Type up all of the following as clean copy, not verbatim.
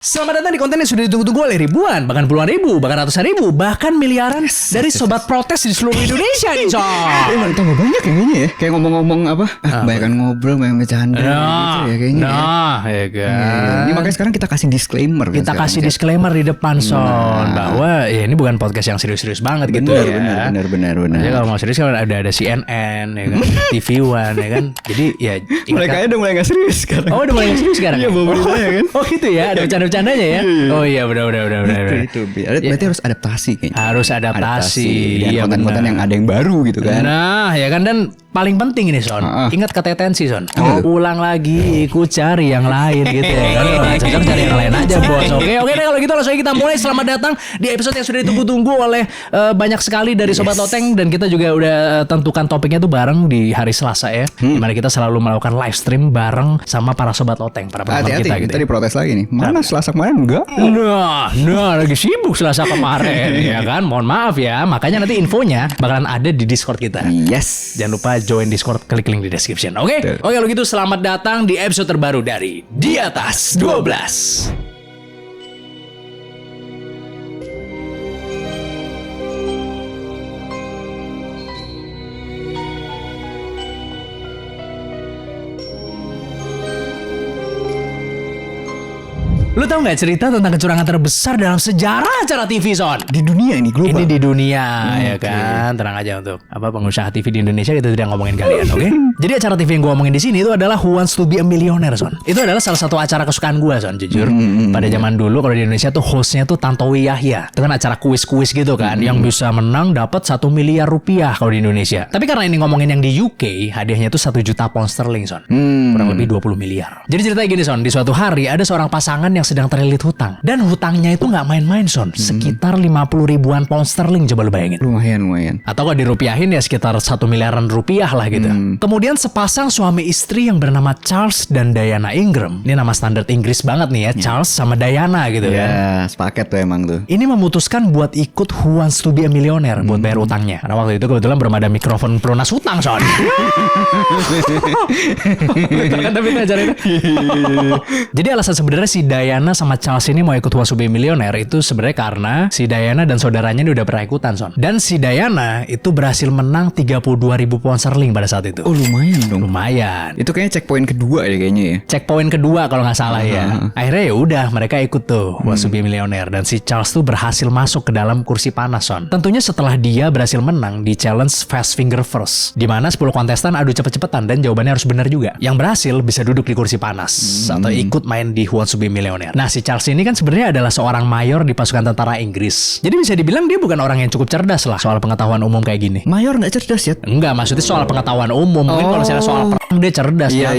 Selamat datang di konten yang sudah ditunggu-tunggu oleh ribuan, bahkan puluhan ribu, bahkan ratusan ribu, bahkan miliaran dari sobat protes di seluruh Indonesia nih, Son. Tambah banyak ya kayaknya ya. Kayak ngomong-ngomong apa? Banyakan ngobrol, banyak bercanda gitu ya kayaknya. Ya kan. Ini makanya sekarang kita kasih disclaimer. Kita kasih disclaimer di depan, Son, bahwa ya ini bukan podcast yang serius-serius banget gitu ya. Benar. Jadi kalau mau serius kan ada CNN ya kan, TV One ya kan. Jadi ya mereka udah mulai gak serius sekarang. Oh, udah mulai serius sekarang. Iya, beritanya kan. Oh gitu ya, ada bercandanya ya. Oh iya, benar. Itu. Berarti harus adaptasi kayaknya. Harus adaptasi. Iya, konten-konten yang ada yang baru gitu kan. Nah, ya kan, dan paling penting ini, Son. Ingat kata tensi, Son. Ulang lagi, ikut cari yang lain gitu ya. Kan cocok cari yang lain aja, Bos. Oke deh kalau gitu langsung kita mulai. Selamat datang di episode yang sudah ditunggu-tunggu oleh banyak sekali dari Sobat Loteng, dan kita juga udah tentukan topiknya tuh bareng di hari Selasa ya. Dimana kita selalu melakukan live stream bareng sama para Sobat Loteng, para penonton kita gitu. Kita diprotes lagi nih. Mana Selasa kemarin enggak? Nah, lagi sibuk Selasa kemarin ya kan. Mohon maaf ya. Makanya nanti infonya bakalan ada di Discord kita. Yes. Jangan lupa join Discord, klik link di description. Oke, kalau gitu selamat datang di episode terbaru dari Di Atas 12. Lu tahu nggak cerita tentang kecurangan terbesar dalam sejarah acara TV, Son? Di dunia ini global. Ini di dunia ya kan. Tenang aja untuk pengusaha TV di Indonesia, kita tidak ngomongin kalian, oke? Jadi acara TV yang gue ngomongin di sini itu adalah Who Wants to Be a Millionaire, Son. Itu adalah salah satu acara kesukaan gue, Son, jujur. Pada zaman dulu kalau di Indonesia tuh hostnya tuh Tantowi Yahya. Itu kan acara kuis-kuis gitu kan, yang bisa menang dapat 1 miliar rupiah kalau di Indonesia. Tapi karena ini ngomongin yang di UK, hadiahnya tuh 1 juta pound sterling, Son. Kurang lebih 20 miliar. Jadi ceritanya gini, Son. Di suatu hari ada seorang pasangan yang sedang terlilit hutang, dan hutangnya itu nggak main-main, Son. Sekitar 50 ribuan pound sterling, coba lu bayangin. Lumayan. Atau kalau dirupiahin ya sekitar 1 miliaran rupiah lah gitu. Kemudian sepasang suami istri yang bernama Charles dan Diana Ingram. Ini nama standar Inggris banget nih ya, Charles sama Diana gitu kan. Ya, sepaket tuh emang tuh. Ini memutuskan buat ikut Who Wants to Be a Millionaire buat bayar utangnya. Karena waktu itu kebetulan belum ada mikrofon pelunas hutang, Son. Tapi acara itu. Jadi alasan sebenarnya si Diana sama Charles ini mau ikut Who Wants to Be a Millionaire itu sebenarnya karena si Diana dan saudaranya ini udah pernah ikutan, Son. Dan si Diana itu berhasil menang 32.000 pound sterling pada saat itu. Oh, lumayan dong. Lumayan. Itu kayaknya checkpoint kedua ya kayaknya ya. Checkpoint kedua kalau nggak salah ya. Akhirnya ya udah mereka ikut tuh Who Wants to Be a Millionaire, dan si Charles tuh berhasil masuk ke dalam kursi panas, Son. Tentunya setelah dia berhasil menang di challenge Fast Finger First, di mana 10 kontestan adu cepet-cepetan dan jawabannya harus benar juga. Yang berhasil bisa duduk di kursi panas atau ikut main di Who Wants to Be a Millionaire. Nah, si Charles ini kan sebenarnya adalah seorang mayor di pasukan tentara Inggris. Jadi bisa dibilang dia bukan orang yang cukup cerdas lah soal pengetahuan umum kayak gini. Mayor nggak cerdas ya? Enggak, maksudnya soal pengetahuan umum. Mungkin kalau misalnya soal perang dia cerdas. Iya.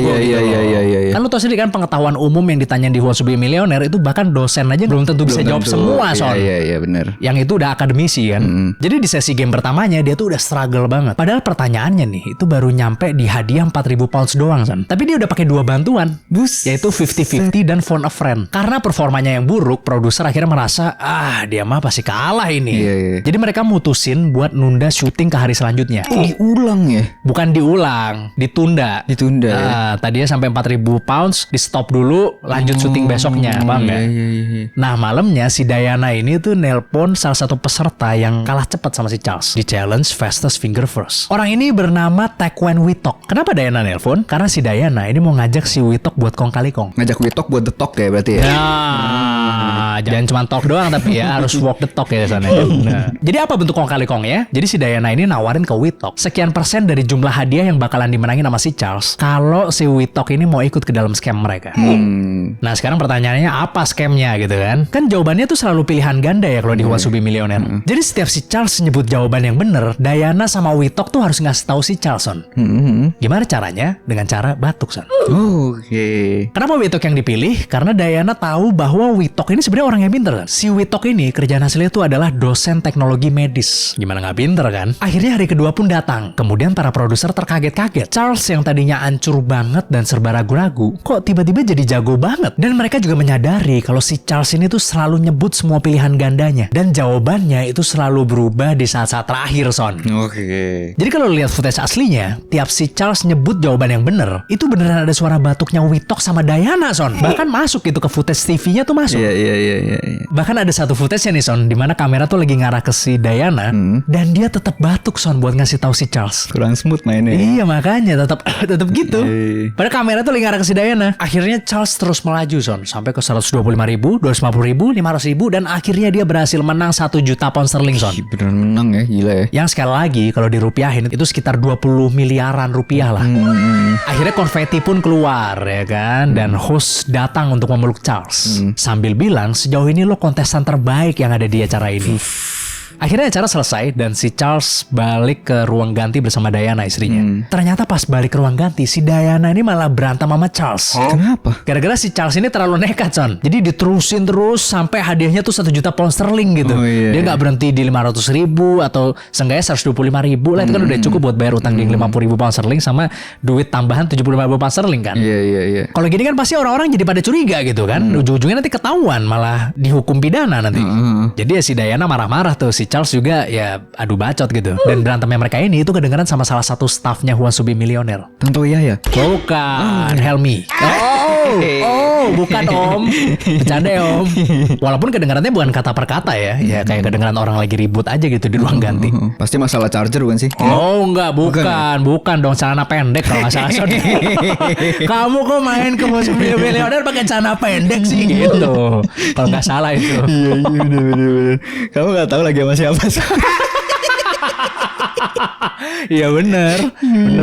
Kan lu tau sendiri kan pengetahuan umum yang ditanyain di Who Wants to Be a Millionaire itu bahkan dosen aja belum tentu bisa jawab semua, Son. Iya benar. Yang itu udah akademisi kan. Jadi di sesi game pertamanya dia tuh udah struggle banget. Padahal pertanyaannya nih itu baru nyampe di hadiah 4.000 pounds doang, Son. Tapi dia udah pakai 2 bantuan, yaitu 50-50 dan phone a friend. Karena performanya yang buruk, produser akhirnya merasa dia mah pasti kalah ini. Iya. Jadi mereka mutusin buat nunda syuting ke hari selanjutnya. Diulang ya? Bukan diulang, ditunda. Ya? Tadinya sampai 4.000 pounds di stop dulu, lanjut syuting besoknya, paham nggak? Iya. Nah, malamnya si Diana ini tuh nelpon salah satu peserta yang kalah cepat sama si Charles di challenge Fastest Finger First. Orang ini bernama Taekwon Witok. Kenapa Diana nelpon? Karena si Diana ini mau ngajak si Witok buat kong kali kong. Ngajak Witok buat the talk ya berarti ya? Jangan cuma talk doang tapi ya harus walk the talk ya sana. Nah, jadi apa bentuk kong kali kong ya? Jadi si Diana ini nawarin ke Witok sekian persen dari jumlah hadiah yang bakalan dimenangin sama si Charles kalau si Witok ini mau ikut ke dalam scam mereka. Nah, sekarang pertanyaannya apa scamnya gitu kan? Kan jawabannya tuh selalu pilihan ganda ya kalau di Who Wants to Be a Millionaire. Jadi setiap si Charles nyebut jawaban yang bener, Diana sama Witok tuh harus ngasih tahu si Charles, Son. Gimana caranya? Dengan cara batuk, Son. Oke. Kenapa Witok yang dipilih? Karena Diana tahu bahwa Witok ini sebenarnya orang yang pinter kan? Si Witok ini kerjaan hasilnya tuh adalah dosen teknologi medis. Gimana nggak pinter kan? Akhirnya hari kedua pun datang. Kemudian para produser terkaget-kaget. Charles yang tadinya hancur banget dan serba ragu-ragu, kok tiba-tiba jadi jago banget. Dan mereka juga menyadari kalau si Charles ini tuh selalu nyebut semua pilihan gandanya. Dan jawabannya itu selalu berubah di saat-saat terakhir, Son. Oke. Jadi kalau lihat footage aslinya, tiap si Charles nyebut jawaban yang bener, itu beneran ada suara batuknya Witok sama Diana, Son. Bahkan masuk gitu ke footage TV-nya tuh masuk. Iya. Bahkan ada satu footage-nya nih, Son, dimana kamera tuh lagi ngarah ke si Diana, dan dia tetap batuk, Son, buat ngasih tau si Charles. Kurang smooth mainnya. Iya, makanya tetap gitu. Iya. Padahal kamera tuh lagi ngarah ke si Diana. Akhirnya Charles terus melaju, Son, sampai ke 125.000, 250.000, 500.000, dan akhirnya dia berhasil menang 1 juta pound sterling, Son. Beneran menang ya, gila ya. Yang sekali lagi kalau dirupiahin itu sekitar 20 miliaran rupiah lah. Akhirnya konfeti pun keluar ya kan, dan host datang untuk memeluk Charles sambil bilang sejauh ini lo kontestan terbaik yang ada di acara ini. Akhirnya acara selesai dan si Charles balik ke ruang ganti bersama Diana istrinya. Ternyata pas balik ke ruang ganti, si Diana ini malah berantem sama Charles. Kenapa? Gara-gara si Charles ini terlalu nekat, Son. Jadi diterusin terus sampai hadiahnya tuh 1 juta pound sterling gitu. Oh, iya. Dia nggak berhenti di 500.000 atau seenggaknya 125.000 lah. Itu kan udah cukup buat bayar utang di 50.000 pound sterling sama duit tambahan 75.000 pound sterling kan. Iya. Kalau gini kan pasti orang-orang jadi pada curiga gitu kan. Ujung-ujungnya nanti ketahuan malah dihukum pidana nanti. Jadi ya si Diana marah-marah tuh. Si Charles juga ya adu bacot gitu. Dan berantemnya mereka ini itu kedengeran sama salah satu staffnya Who Wants to Be Millionaire. Tanto iya ya? Bukan, Helmi. Bukan Om. Bercanda ya Om. Walaupun kedengarannya bukan kata per kata ya. Ya kayak kedengaran orang lagi ribut aja gitu di ruang ganti. Pasti masalah charger bukan sih? Oh enggak, bukan dong, celana pendek kalau nggak salah. Kamu kok main ke musim milioner pakai celana pendek sih gitu. Kalau nggak salah itu. Iya bener. Kamu nggak tahu lagi sama siapa sih? Iya bener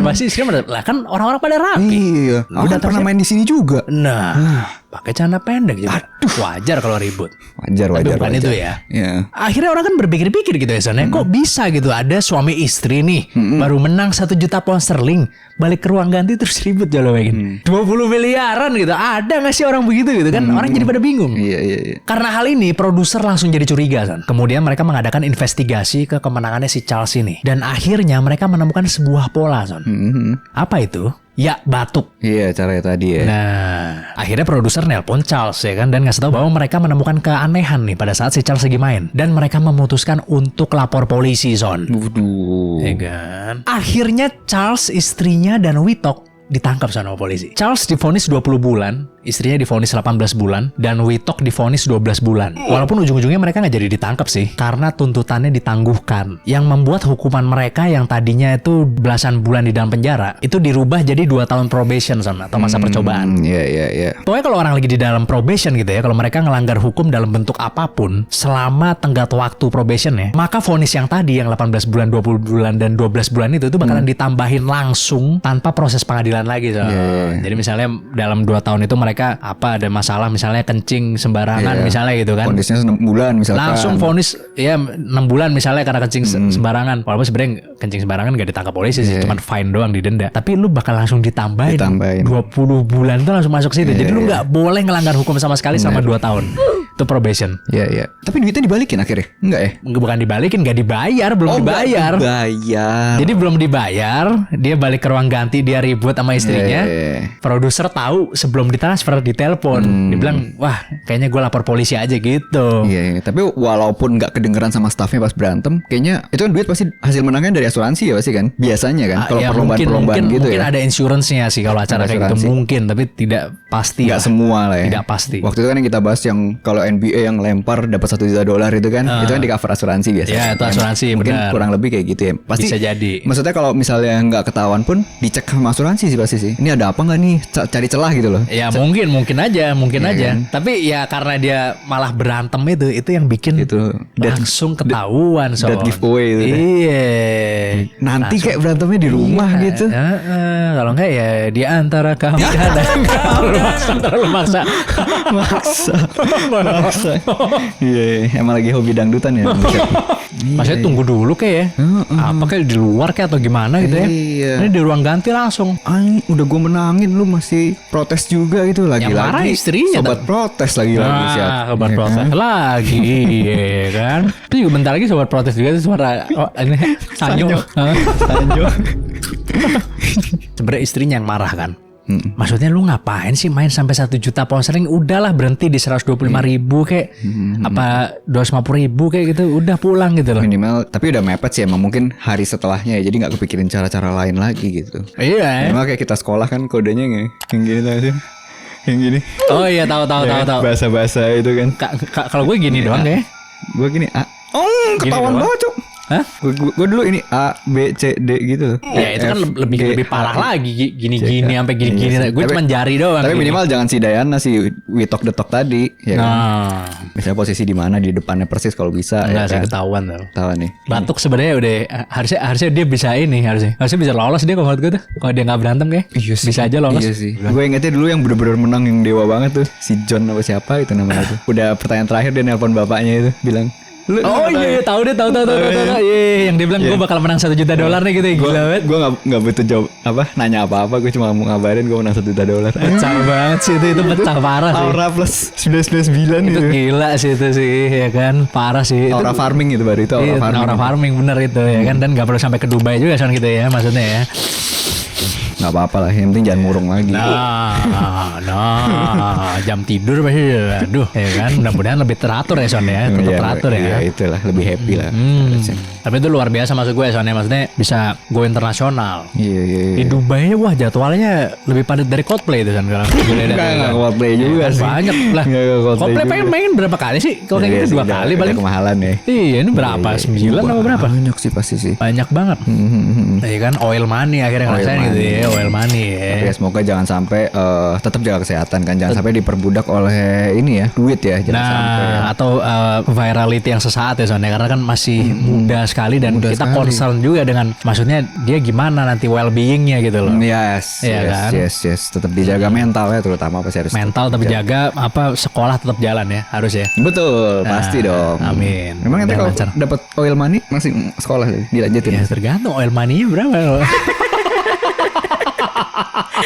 pasti sekarang lah kan orang-orang pada rapi. Iya. Aku udah pernah main di sini juga. Nah, pakai celana pendek juga. Wajar kalau ribut. Wajar. Bukan itu ya. Iya. Akhirnya orang kan berpikir-pikir gitu ya, Son. Kok bisa gitu ada suami istri nih baru menang 1 juta pound sterling, balik ke ruang ganti terus ribut jalan lagi. 20 miliaran gitu. Ada nggak sih orang begitu gitu kan? Orang jadi pada bingung. Iya. Karena hal ini produser langsung jadi curiga, Son. Kemudian mereka mengadakan investigasi ke kemenangannya si Charles ini. Dan akhirnya mereka menemukan sebuah pola, Son. Apa itu? Ya, batuk. Iya, caranya tadi ya. Nah, akhirnya produser nelpon Charles ya kan, dan ngasih tahu bahwa mereka menemukan keanehan nih pada saat si Charles lagi main, dan mereka memutuskan untuk lapor polisi, Son. Waduh. Ya kan? Akhirnya Charles, istrinya, dan Witok ditangkap sama polisi. Charles divonis 20 bulan, istrinya divonis 18 bulan, dan Witok divonis 12 bulan. Walaupun ujung-ujungnya mereka nggak jadi ditangkap sih, karena tuntutannya ditangguhkan. Yang membuat hukuman mereka yang tadinya itu belasan bulan di dalam penjara, itu dirubah jadi 2 tahun probation, sama atau masa percobaan. Iya. Pokoknya kalau orang lagi di dalam probation gitu ya, kalau mereka ngelanggar hukum dalam bentuk apapun selama tenggat waktu probation ya, maka vonis yang tadi yang 18 bulan, 20 bulan, dan 12 bulan itu bakalan ditambahin langsung tanpa proses pengadilan lagi. Jadi misalnya dalam 2 tahun itu mereka ada masalah misalnya kencing sembarangan misalnya gitu kan. Vonisnya 6 bulan misalkan. Langsung vonis ya 6 bulan misalnya karena kencing sembarangan. Walaupun sebenarnya kencing sembarangan gak ditangkap polisi sih, cuma fine doang, didenda. Tapi lu bakal langsung ditambahin 20 bulan tuh langsung masuk situ. Jadi lu gak boleh ngelanggar hukum sama sekali selama 2 tahun. Itu probation. Iya. Tapi duitnya dibalikin akhirnya? Enggak ya? Bukan dibalikin, gak dibayar, belum dibayar. Jadi belum dibayar, dia balik ke ruang ganti, dia ribut sama istrinya. Produser tahu sebelum ditransfer, ditelepon. Dia bilang, wah kayaknya gue lapor polisi aja gitu. Iya. Tapi walaupun gak kedengeran sama staffnya pas berantem, kayaknya itu kan duit pasti hasil menangnya dari asuransi ya pasti kan? Biasanya kan? Kalau ya, perlombaan gitu mungkin ya? ada insurance-nya sih kalau acara kayak gitu. Mungkin, tapi tidak pasti. Gak semua lah ya? Tidak pasti. Waktu itu kan yang kita bahas yang kalau NBA yang lempar dapat $1 juta itu kan, itu kan di cover asuransi biasanya. Ya itu asuransi, mungkin benar. kurang lebih kayak gitu ya. Pasti bisa jadi. Maksudnya kalau misalnya nggak ketahuan pun dicek sama asuransi sih pasti sih. Ini ada apa nggak nih? Cari celah gitu loh. Ya mungkin aja. Kan? Tapi ya karena dia malah berantem itu yang bikin itu langsung ketahuan soal. That giveaway itu. Iya. Nanti kayak berantemnya di rumah gitu. Kalau enggak ya di antara kamu dan terlalu maksa. Maksa. Iya, emang lagi hobi dangdutan ya. Maksudnya tunggu dulu kayak ya. Apa kayak di luar kayak atau gimana gitu ya. Iya. Ini di ruang ganti langsung. Ay, udah gue menangin lu masih protes juga gitu lagi. Yang marah istrinya, sobat protes lagi siap. Sobat protes lagi, iya kan. Itu juga bentar lagi sobat protes juga tuh suara ini Sanyo. Sanyo. Sebenarnya istrinya yang marah kan. Maksudnya lu ngapain sih main sampai 1 juta pound sterling? Udahlah berhenti di 125.000 kayak apa 250.000 kayak gitu. Udah pulang gitu loh. Minimal, tapi udah mepet sih emang mungkin hari setelahnya ya. Jadi nggak kepikirin cara-cara lain lagi gitu. Iya. Emang kayak kita sekolah kan kodenya nggak yang gini tau sih. Yang gini. Oh iya tahu. Bahasa-bahasa itu kan. Kalau gue gini doang deh. Gue gini ketahuan banget cuk. Hah? Gue dulu ini A, B, C, D gitu. Ya itu kan lebih parah lagi gini-gini sampai gini-gini. Gue cuma jari doang. Tapi minimal jangan si Dayana si Witok detok tadi ya kan. Misalnya posisi di mana di depannya persis kalau bisa. Enggak sih kan? ketahuan tuh. Ketahuan nih. Batuk sebenarnya udah harusnya dia bisa ini harusnya bisa lolos dia kalau gue tuh. Kalau dia nggak berantem kayak bisa aja lolos. Iya sih. Gue ingetnya dulu yang bener-bener menang yang dewa banget tuh si John apa siapa itu namanya tuh. Udah pertanyaan terakhir dia nelpon bapaknya itu bilang oh iya tahu. Iya yang dia bilang gue bakal menang $1 juta nih gitu ya. Gila banget. Gue nggak butuh jawab nanya apa-apa. Gue cuma mau ngabarin gue menang $1 juta. Pecah banget sih itu pecah parah sih. Aura plus 999 itu gila sih itu sih ya kan parah sih. Aura farming itu baru itu aura farming bener itu ya kan dan nggak perlu sampai ke Dubai juga soal gitu ya maksudnya ya. Nggak apa-apa lah, yang penting jangan murung lagi. Jam tidur pasti, aduh, ya kan. Mudah-mudahan lebih teratur ya Son ya, tetap teratur ya. Iya itulah, lebih happy lah. Tapi itu luar biasa maksud gue Son ya, maksudnya bisa go internasional. Iya. Di Dubai wah jadwalnya lebih padat dari Coldplay itu Son kalau. Nggak Coldplay juga sih. Banyak lah. Coldplay pengen main berapa kali sih? Kalau kayak gitu 2 kali paling. Kemahalan ya. Iya ini berapa? 9 atau berapa? Banyak sih pasti sih. Banyak banget. Iya kan oil money akhirnya ngerasain gitu ya. Oil money ya. Tapi ya semoga jangan sampai tetap jaga kesehatan kan, jangan sampai diperbudak oleh ini ya duit ya, jangan sampai atau virality yang sesaat ya soalnya karena kan masih muda sekali dan kita concern juga dengan maksudnya dia gimana nanti well beingnya gitu loh. Yes, tetap dijaga mentalnya terutama pasti harus mental tapi jaga apa sekolah tetap jalan ya harus ya. Betul, pasti dong. Amin. Memang nanti kalau dapat oil money masih sekolah dilanjutin. Ya tergantung oil money-nya berapa.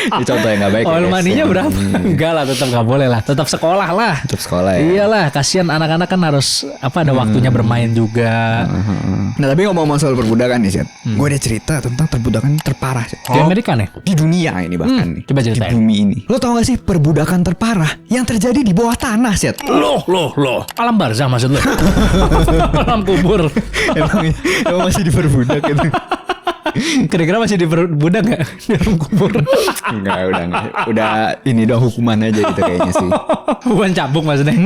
Ini contoh yang gak baik. Oil money-nya berapa? Enggak lah, tetap gak boleh lah. Tetap sekolah lah. Tetap sekolah ya. Iyalah, kasihan anak-anak kan harus ada waktunya bermain juga. Nah tapi ngomong soal perbudakan nih Seth, gue ada cerita tentang perbudakan terparah Seth. Di Amerika nih? Di dunia ini bahkan nih. Coba ceritain. Di bumi ini. Lo tau gak sih perbudakan terparah yang terjadi di bawah tanah Seth? Loh. Alam barzah maksud lo? Alam kubur. Emang masih diperbudak gitu. Kira-kira masih diperbudak gak di dalam kubur? Enggak, udah ini doang hukuman aja gitu kayaknya sih. Bukan cabuk maksudnya.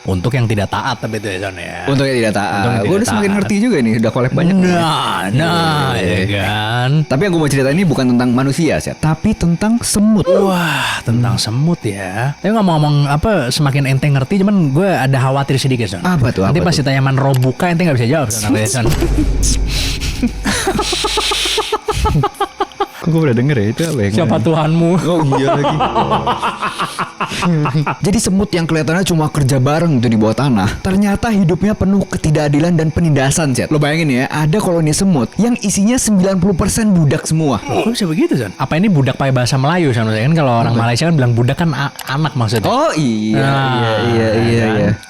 Untuk yang tidak taat tapi itu ya Son ya. Untuk yang tidak taat. Gue udah semakin ngerti juga nih, udah collab banyak. Nah, ya kan. Tapi yang gue mau cerita ini bukan tentang manusia sih, tapi tentang semut. Wah, tentang semut ya. Tapi ngomong-ngomong apa semakin ente ngerti, cuman gue ada khawatir sedikit Son. Apa tuh? Nanti pas ditanya Manrobuka ente nggak bisa jawab Son. Gue udah denger ya itu apa ya? Siapa Tuhanmu? Oh iya lagi. Jadi semut yang kelihatannya cuma kerja bareng tuh di bawah tanah, ternyata hidupnya penuh ketidakadilan dan penindasan, Cet. Lo bayangin ya, ada koloni semut yang isinya 90% budak semua. Kok bisa begitu, Son? Apa ini budak pakai bahasa Melayu, Son? Kan kalau orang Malaysia kan bilang budak kan anak maksudnya. Oh iya.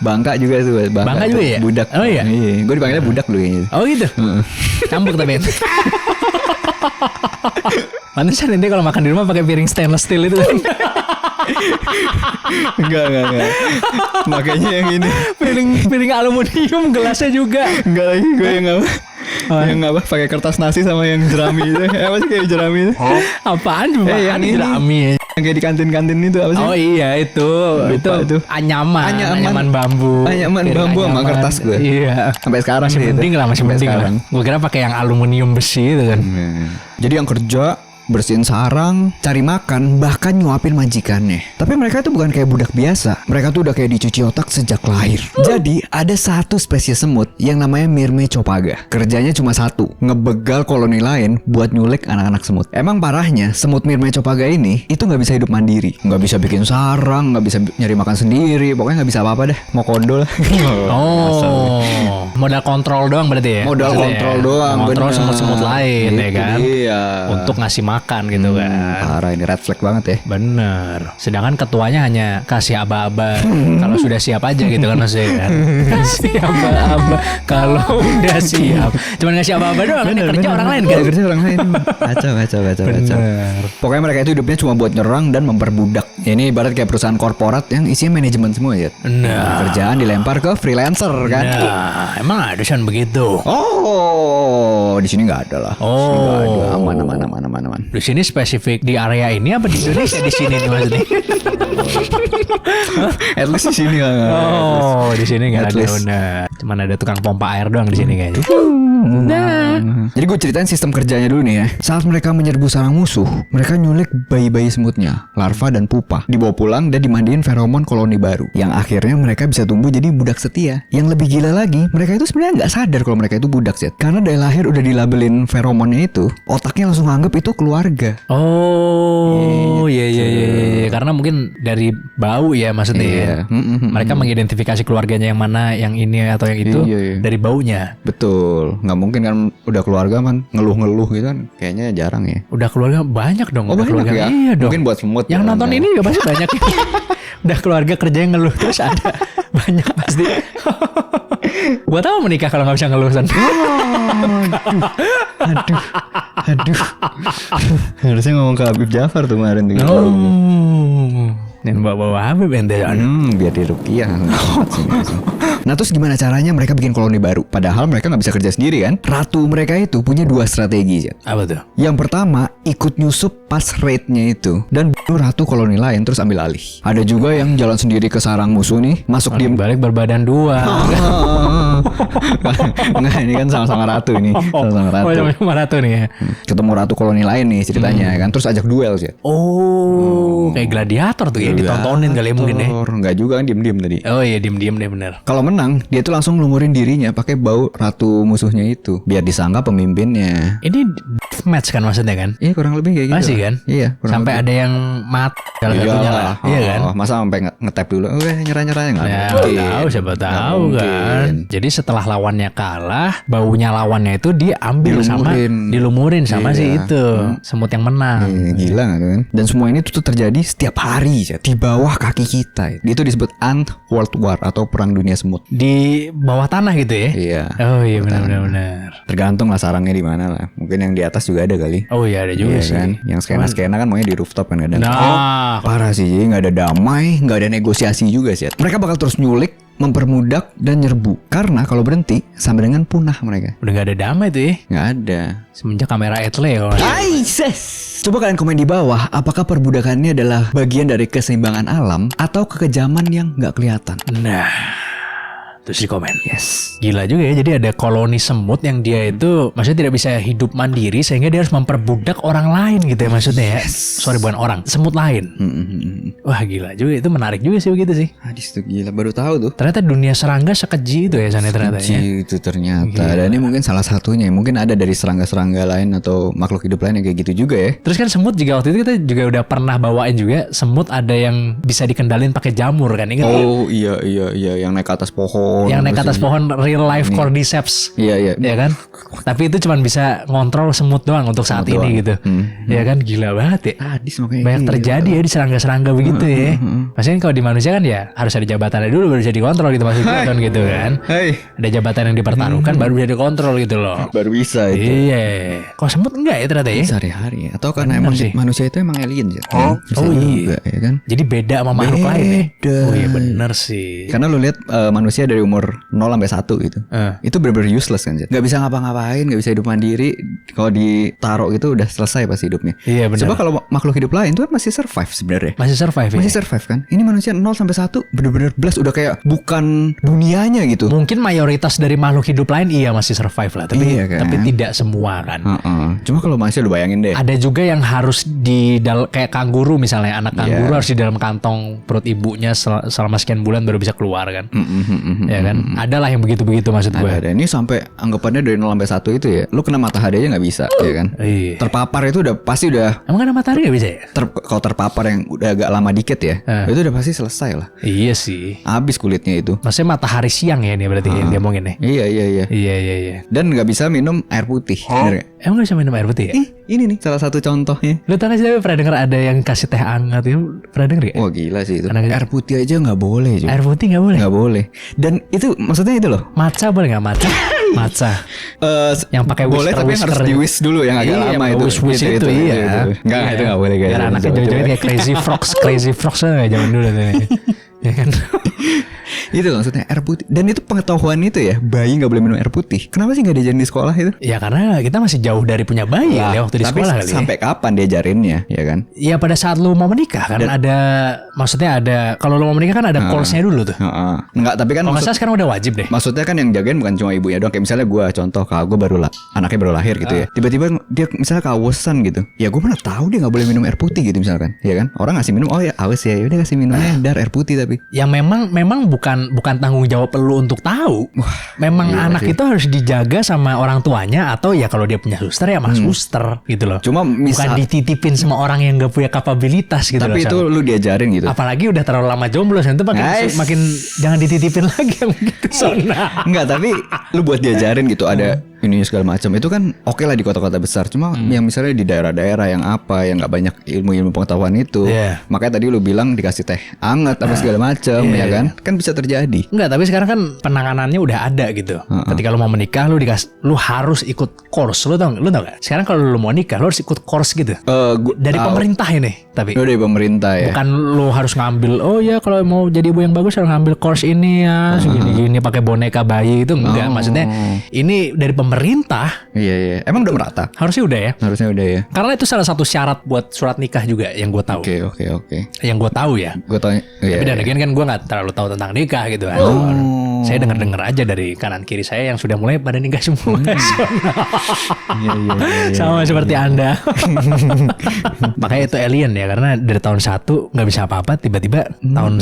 Bangka juga tuh, Bangka juga ya? Budak. Oh iya. Gue dipanggilnya budak dulu kayaknya. Oh gitu. Campur tapi. Pantesan nanti kalau makan di rumah pakai piring stainless steel itu. Enggak. Makanya yang ini piring aluminium gelasnya juga. Enggak lagi gue yang apa? Yang apa? Pakai kertas nasi sama yang jerami itu. Apa sih kayak jerami itu? Apaan juga? Yang ini jerami. Yang kayak di kantin-kantin itu apa sih? Oh iya itu anyaman bambu. Anyaman bambu sama kertas gue. Iya. Sampai sekarang masih mending lah. Gue kira pakai yang aluminium besi itu kan. Jadi yang kerja bersihin sarang, cari makan, bahkan nyuapin majikannya. Tapi mereka itu bukan kayak budak biasa. Mereka tuh udah kayak dicuci otak sejak lahir. Jadi ada satu spesies semut yang namanya Myrmecopaga. Kerjanya cuma satu, ngebegal koloni lain buat nyulik anak-anak semut. Emang parahnya, semut Myrmecopaga ini itu nggak bisa hidup mandiri, nggak bisa bikin sarang, nggak bisa nyari makan sendiri, pokoknya nggak bisa apa-apa deh. Mau kondol. Modal kontrol doang berarti ya? Modal Maksudnya kontrol ya? doang, Kontrol bener. semut-semut lain ya Itu kan? dia. Untuk ngasih makan gitu kan. Parah, ini red flag banget ya. Bener. Sedangkan ketuanya hanya kasih aba-aba kalau sudah siap aja gitu kan maksudnya kan. Kasih aba-aba kalau udah siap. Cuman ngasih aba-aba doang kan yang kerja orang lain kan. Kerja orang lain. Kacau. Bener. Pokoknya mereka itu hidupnya cuma buat nyerang dan memperbudak. Ini ibarat kayak perusahaan korporat yang isinya manajemen semua ya. Nah. Kerjaan dilempar ke freelancer kan. Nah, emang ada San begitu. Oh, di sini nggak ada lah. Di sini nggak ada. Aman. Di sini spesifik di area ini apa di Indonesia di sini nih maksudnya? At least di sini nggak. Oh, di sini nggak At ada least. benar. Cuman ada tukang pompa air doang di sini kayaknya. Jadi gue ceritain sistem kerjanya dulu nih ya. Saat mereka menyerbu sarang musuh, mereka nyulik bayi-bayi semutnya, larva dan pupa, dibawa pulang dan dimandiin feromon koloni baru. Yang akhirnya mereka bisa tumbuh jadi budak setia. Yang lebih gila lagi, mereka itu sebenarnya nggak sadar kalau mereka itu budak sih. Karena dari lahir udah dilabelin feromonnya itu, otaknya langsung anggap itu keluarga. Oh, iya. Karena mungkin dari bau ya maksudnya ya. Mereka mengidentifikasi keluarganya yang mana, yang ini atau yang itu Iya. dari baunya. Betul, nggak mungkin kan udah keluarga man ngeluh-ngeluh gitu kan, kayaknya jarang ya. Udah keluarga banyak dong. Oh udah banyak keluarga. ya? Iya dong. Mungkin buat semut. Yang ya, nonton kan? ini juga pasti banyak. Udah keluarga kerjanya ngeluh terus ada banyak pasti. Buat apa menikah kalau nggak bisa ngeluh San? Aduh. Harusnya ngomong ke Habib Jafar tuh kemarin tuh. Oh, dan bawa Habib ente San. Biar di rupiah. Nah terus gimana caranya mereka bikin koloni baru? Padahal mereka nggak bisa kerja sendiri kan? Ratu mereka itu punya dua strategi. Apa tuh? Yang pertama, ikut nyusup pas raidnya itu dan bunuh ratu koloni lain terus ambil alih. Ada juga yang jalan sendiri ke sarang musuh nih, masuk diem. Balik berbadan dua. Enggak, ini kan sama-sama ratu ini. Sama-sama ratu. Sama ratu nih ya. Ketemu ratu koloni lain nih ceritanya kan, terus ajak duel sih. Oh, kayak gladiator tuh ya ditontonin kali ya mungkin ya. Enggak juga kan, diem-diem tadi. Oh iya diem-diem deh bener. Kalau menang, dia tuh langsung lumurin dirinya pakai bau ratu musuhnya itu, biar disangka pemimpinnya. Ini deathmatch kan maksudnya kan? Iya kurang lebih kayak gitu. Masih kan? Iya. Sampai ada yang mati salah satunya lah. Iya kan? Masa sampai ngetap dulu? Nyerah-nyerah nggak? Ya, mungkin. tahu siapa Nggak tahu mungkin. kan. Jadi setelah lawannya kalah, baunya lawannya itu diambil dilumurin sama si Iya. itu semut yang menang. Gila nggak kan? Dan semua ini tuh terjadi setiap hari di bawah kaki kita. Itu disebut Ant World War atau Perang Dunia Semut. Di bawah tanah gitu ya? Iya. Oh iya benar. Tergantung lah sarangnya di mana lah. Mungkin yang di atas juga ada kali. Oh iya ada juga Iya sih. kan? Yang skena-skena kan maunya di rooftop kan ada. Nah, Parah sih, jadi nggak ada damai, nggak ada negosiasi juga sih. Mereka bakal terus nyulik, memperbudak dan nyerbu. Karena kalau berhenti, sama dengan punah mereka. udah gak ada damai tuh ya. Nggak ada. Semenjak kamera Etle kalau nggak salah. Aises. Coba kalian komen di bawah, apakah perbudakannya adalah bagian dari keseimbangan alam atau kekejaman yang nggak kelihatan? Nah, terus di komen. Yes. Gila juga ya, jadi ada koloni semut yang dia itu maksudnya tidak bisa hidup mandiri sehingga dia harus memperbudak orang lain gitu ya maksudnya ya. Sorry bukan orang, semut lain. Wah gila juga, itu menarik juga sih begitu sih. Hadis tuh gila, baru tahu tuh. Ternyata dunia serangga sekeji itu ya sana ternyata ya. Itu ternyata. Dan ini mungkin salah satunya. Mungkin ada dari serangga-serangga lain atau makhluk hidup lain yang kayak gitu juga ya. Terus kan semut juga waktu itu kita juga udah pernah bawain juga semut ada yang bisa dikendalin pakai jamur kan, ingat nggak? Oh iya yang naik ke atas pohon. Yang naik ke atas Terus pohon real life cordyceps. Iya. Ya kan? Tapi itu cuman bisa ngontrol semut doang untuk saat Semut ini doang. gitu. Ya kan gila banget ya. Hadis makanya. Banyak terjadi ya di serangga-serangga begitu ya. Maksudnya kalau di manusia kan ya harus ada jabatannya dulu baru bisa dikontrol gitu maksudnya kan gitu kan. Hai. Ada jabatan yang dipertaruhkan baru bisa dikontrol gitu loh. Baru bisa itu. Iya. Kok semut enggak ya ternyata ya? Sehari-hari ya. Atau karena Bener emang sih. manusia itu emang alien ya. Bisa Oh juga, iya. ya kan. Jadi beda sama makhluk lain ya? Beda. Oh iya bener sih. Karena lu lihat manusia dari umur 0 sampai 1 gitu. Itu bener-bener useless kan, nggak bisa ngapa-ngapain, nggak bisa hidup mandiri. Kalau ditaruh gitu udah selesai pasti hidupnya. Iya benar. Coba kalau makhluk hidup lain tuh kan masih survive sebenarnya. Masih survive ya? Masih survive kan. Ini manusia 0 sampai 1 bener-bener blast, udah kayak bukan dunianya gitu. Mungkin mayoritas dari makhluk hidup lain iya masih survive lah, tapi Iya kan? tapi tidak semua kan. Cuma kalau manusia lu bayangin deh. Ada juga yang harus kayak kanguru misalnya, anak kanguru harus di dalam kantong perut ibunya selama sekian bulan baru bisa keluar kan. Ya kan? Adalah yang begitu-begitu maksud gue. Ada. Ini sampai anggapannya dari 0 sampai 1 itu ya. Lu kena matahari aja nggak bisa, ya kan? Iya. Terpapar itu udah pasti udah. Emang ada matahari gak bisa ya? Kalau terpapar yang udah agak lama dikit ya, itu udah pasti selesai lah. Iya sih. Habis kulitnya itu. Maksudnya matahari siang ya ini berarti yang dia omongin nih. Iya. Iya. Dan nggak bisa minum air putih. Bener gak? Emang gak bisa minum air putih ya? Ini nih salah satu contohnya. Lu tau gak sih, pernah denger ada yang kasih teh hangat itu? Pernah denger gak? Wah gila sih itu. Karena Air putih aja nggak boleh juga. Air putih gak boleh? Nggak boleh. Dan itu maksudnya itu loh. Matcha boleh gak? Matcha yang pakai boleh tapi harus di wish dulu yang agak lama itu. Wish itu iya. Enggak, itu enggak boleh guys. Biar anaknya joget-joget kayak Crazy Frogs zaman dulu tuh. Ya kan? Itu maksudnya air putih. Dan itu pengetahuan itu ya, bayi nggak boleh minum air putih. Kenapa sih nggak diajarin di sekolah itu? Ya karena kita masih jauh dari punya bayi ya waktu di sekolah kali. Sampai kapan diajarinnya, ya kan? Ya pada saat lu mau menikah kan ada, maksudnya ada, kalau lu mau menikah kan ada course-nya dulu tuh. Enggak, tapi kan kalau sekarang udah wajib deh. Maksudnya kan yang jagain bukan cuma ibunya doang. Kayak misalnya gue contoh, kalau gue anaknya baru lahir gitu ya. Tiba-tiba dia misalnya kehausan gitu. Ya gue mana tahu dia nggak boleh minum air putih gitu misalkan, ya kan? Orang ngasih minum, oh ya haus ya, udah kasih minumnya dar air putih tapi. Yang memang bukan tanggung jawab lu untuk tahu. Memang anak itu harus dijaga sama orang tuanya, atau ya kalau dia punya suster ya mas suster gitu loh. Cuma bukan dititipin sama orang yang gak punya kapabilitas gitu. Tapi loh, itu lu diajarin gitu. Apalagi udah terlalu lama jomblo, itu makin jangan dititipin lagi yang begitu Sona. Enggak, tapi lu buat diajarin gitu ada ini segala macam itu kan oke lah di kota-kota besar. Cuma yang misalnya di daerah-daerah yang nggak banyak ilmu pengetahuan itu, makanya tadi lu bilang dikasih teh hangat apa segala macam, ya kan bisa terjadi. Enggak, tapi sekarang kan penanganannya udah ada gitu. Ketika lu mau menikah lu harus ikut course. Lu tau gak? Sekarang kalau lu mau nikah lu harus ikut course gitu. Dari pemerintah ini. Tapi dari pemerintah ya. Bukan lu harus ngambil, oh ya kalau mau jadi ibu yang bagus harus ngambil course ini ya, segini-gini pakai boneka bayi itu enggak. Maksudnya ini dari pemerintah. Iya. Emang udah merata? Harusnya udah ya. Harusnya udah ya. Karena itu salah satu syarat buat surat nikah juga yang gue tahu. Oke. Yang gue tahu ya. Gue tahu. Tapi dan again kan gue nggak terlalu tahu tentang nikah gitu kan. Saya dengar aja dari kanan kiri saya yang sudah mulai pada nikah semua. Iya. Sama seperti Anda. Makanya itu alien ya, karena dari tahun 1 nggak bisa apa-apa, tiba-tiba tahun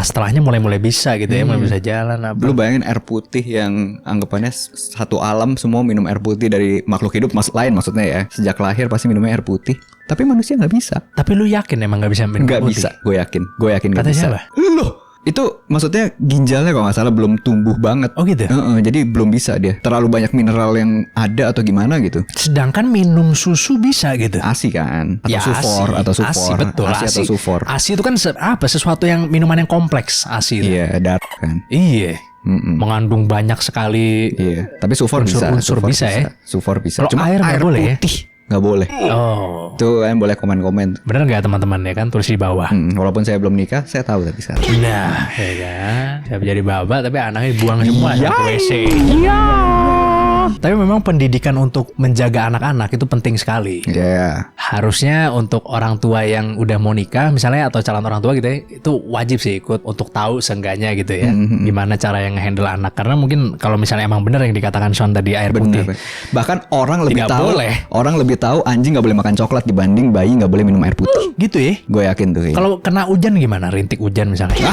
setelahnya mulai bisa gitu ya, mulai bisa jalan apa. Lu bayangin air putih yang anggapannya satu alam semua minum air putih dari makhluk hidup lain maksudnya ya. Sejak lahir pasti minumnya air putih. Tapi manusia nggak bisa. Tapi lu yakin emang nggak bisa minum air putih? Nggak bisa. Gue yakin nggak bisa. Siapa? Loh. Itu maksudnya ginjalnya kalau nggak salah belum tumbuh banget. Oh gitu? Jadi belum bisa dia. Terlalu banyak mineral yang ada atau gimana gitu. Sedangkan minum susu bisa gitu. ASI kan? Atau ya, sufor. ASI betul. ASI atau sufor. ASI itu kan sesuatu yang minuman yang kompleks. ASI itu. Iya, dark kan. Iya. Mengandung banyak sekali. Iya. Tapi sufor unsur bisa ya. Sufor bisa. Kalau cuma air boleh putih nggak boleh. Oh. Tuh kan boleh komen-komen. Bener nggak teman-teman ya kan, tulis di bawah. Walaupun saya belum nikah, saya tahu tapi sekarang. Nah, ya kan. Saya jadi baba tapi anaknya buang semua ke WC. Iya. Tapi memang pendidikan untuk menjaga anak-anak itu penting sekali. Iya. Harusnya untuk orang tua yang udah mau nikah misalnya, atau calon orang tua gitu ya, itu wajib sih ikut untuk tahu seenggaknya gitu ya, gimana cara yang handle anak. Karena mungkin kalau misalnya emang bener yang dikatakan Sean tadi, air putih. Bahkan orang lebih tidak tahu. Boleh. Orang lebih tahu anjing nggak boleh makan coklat dibanding bayi nggak boleh minum air putih. Gitu ya? Gue yakin tuh. Kalau kena hujan gimana? Rintik hujan misalnya.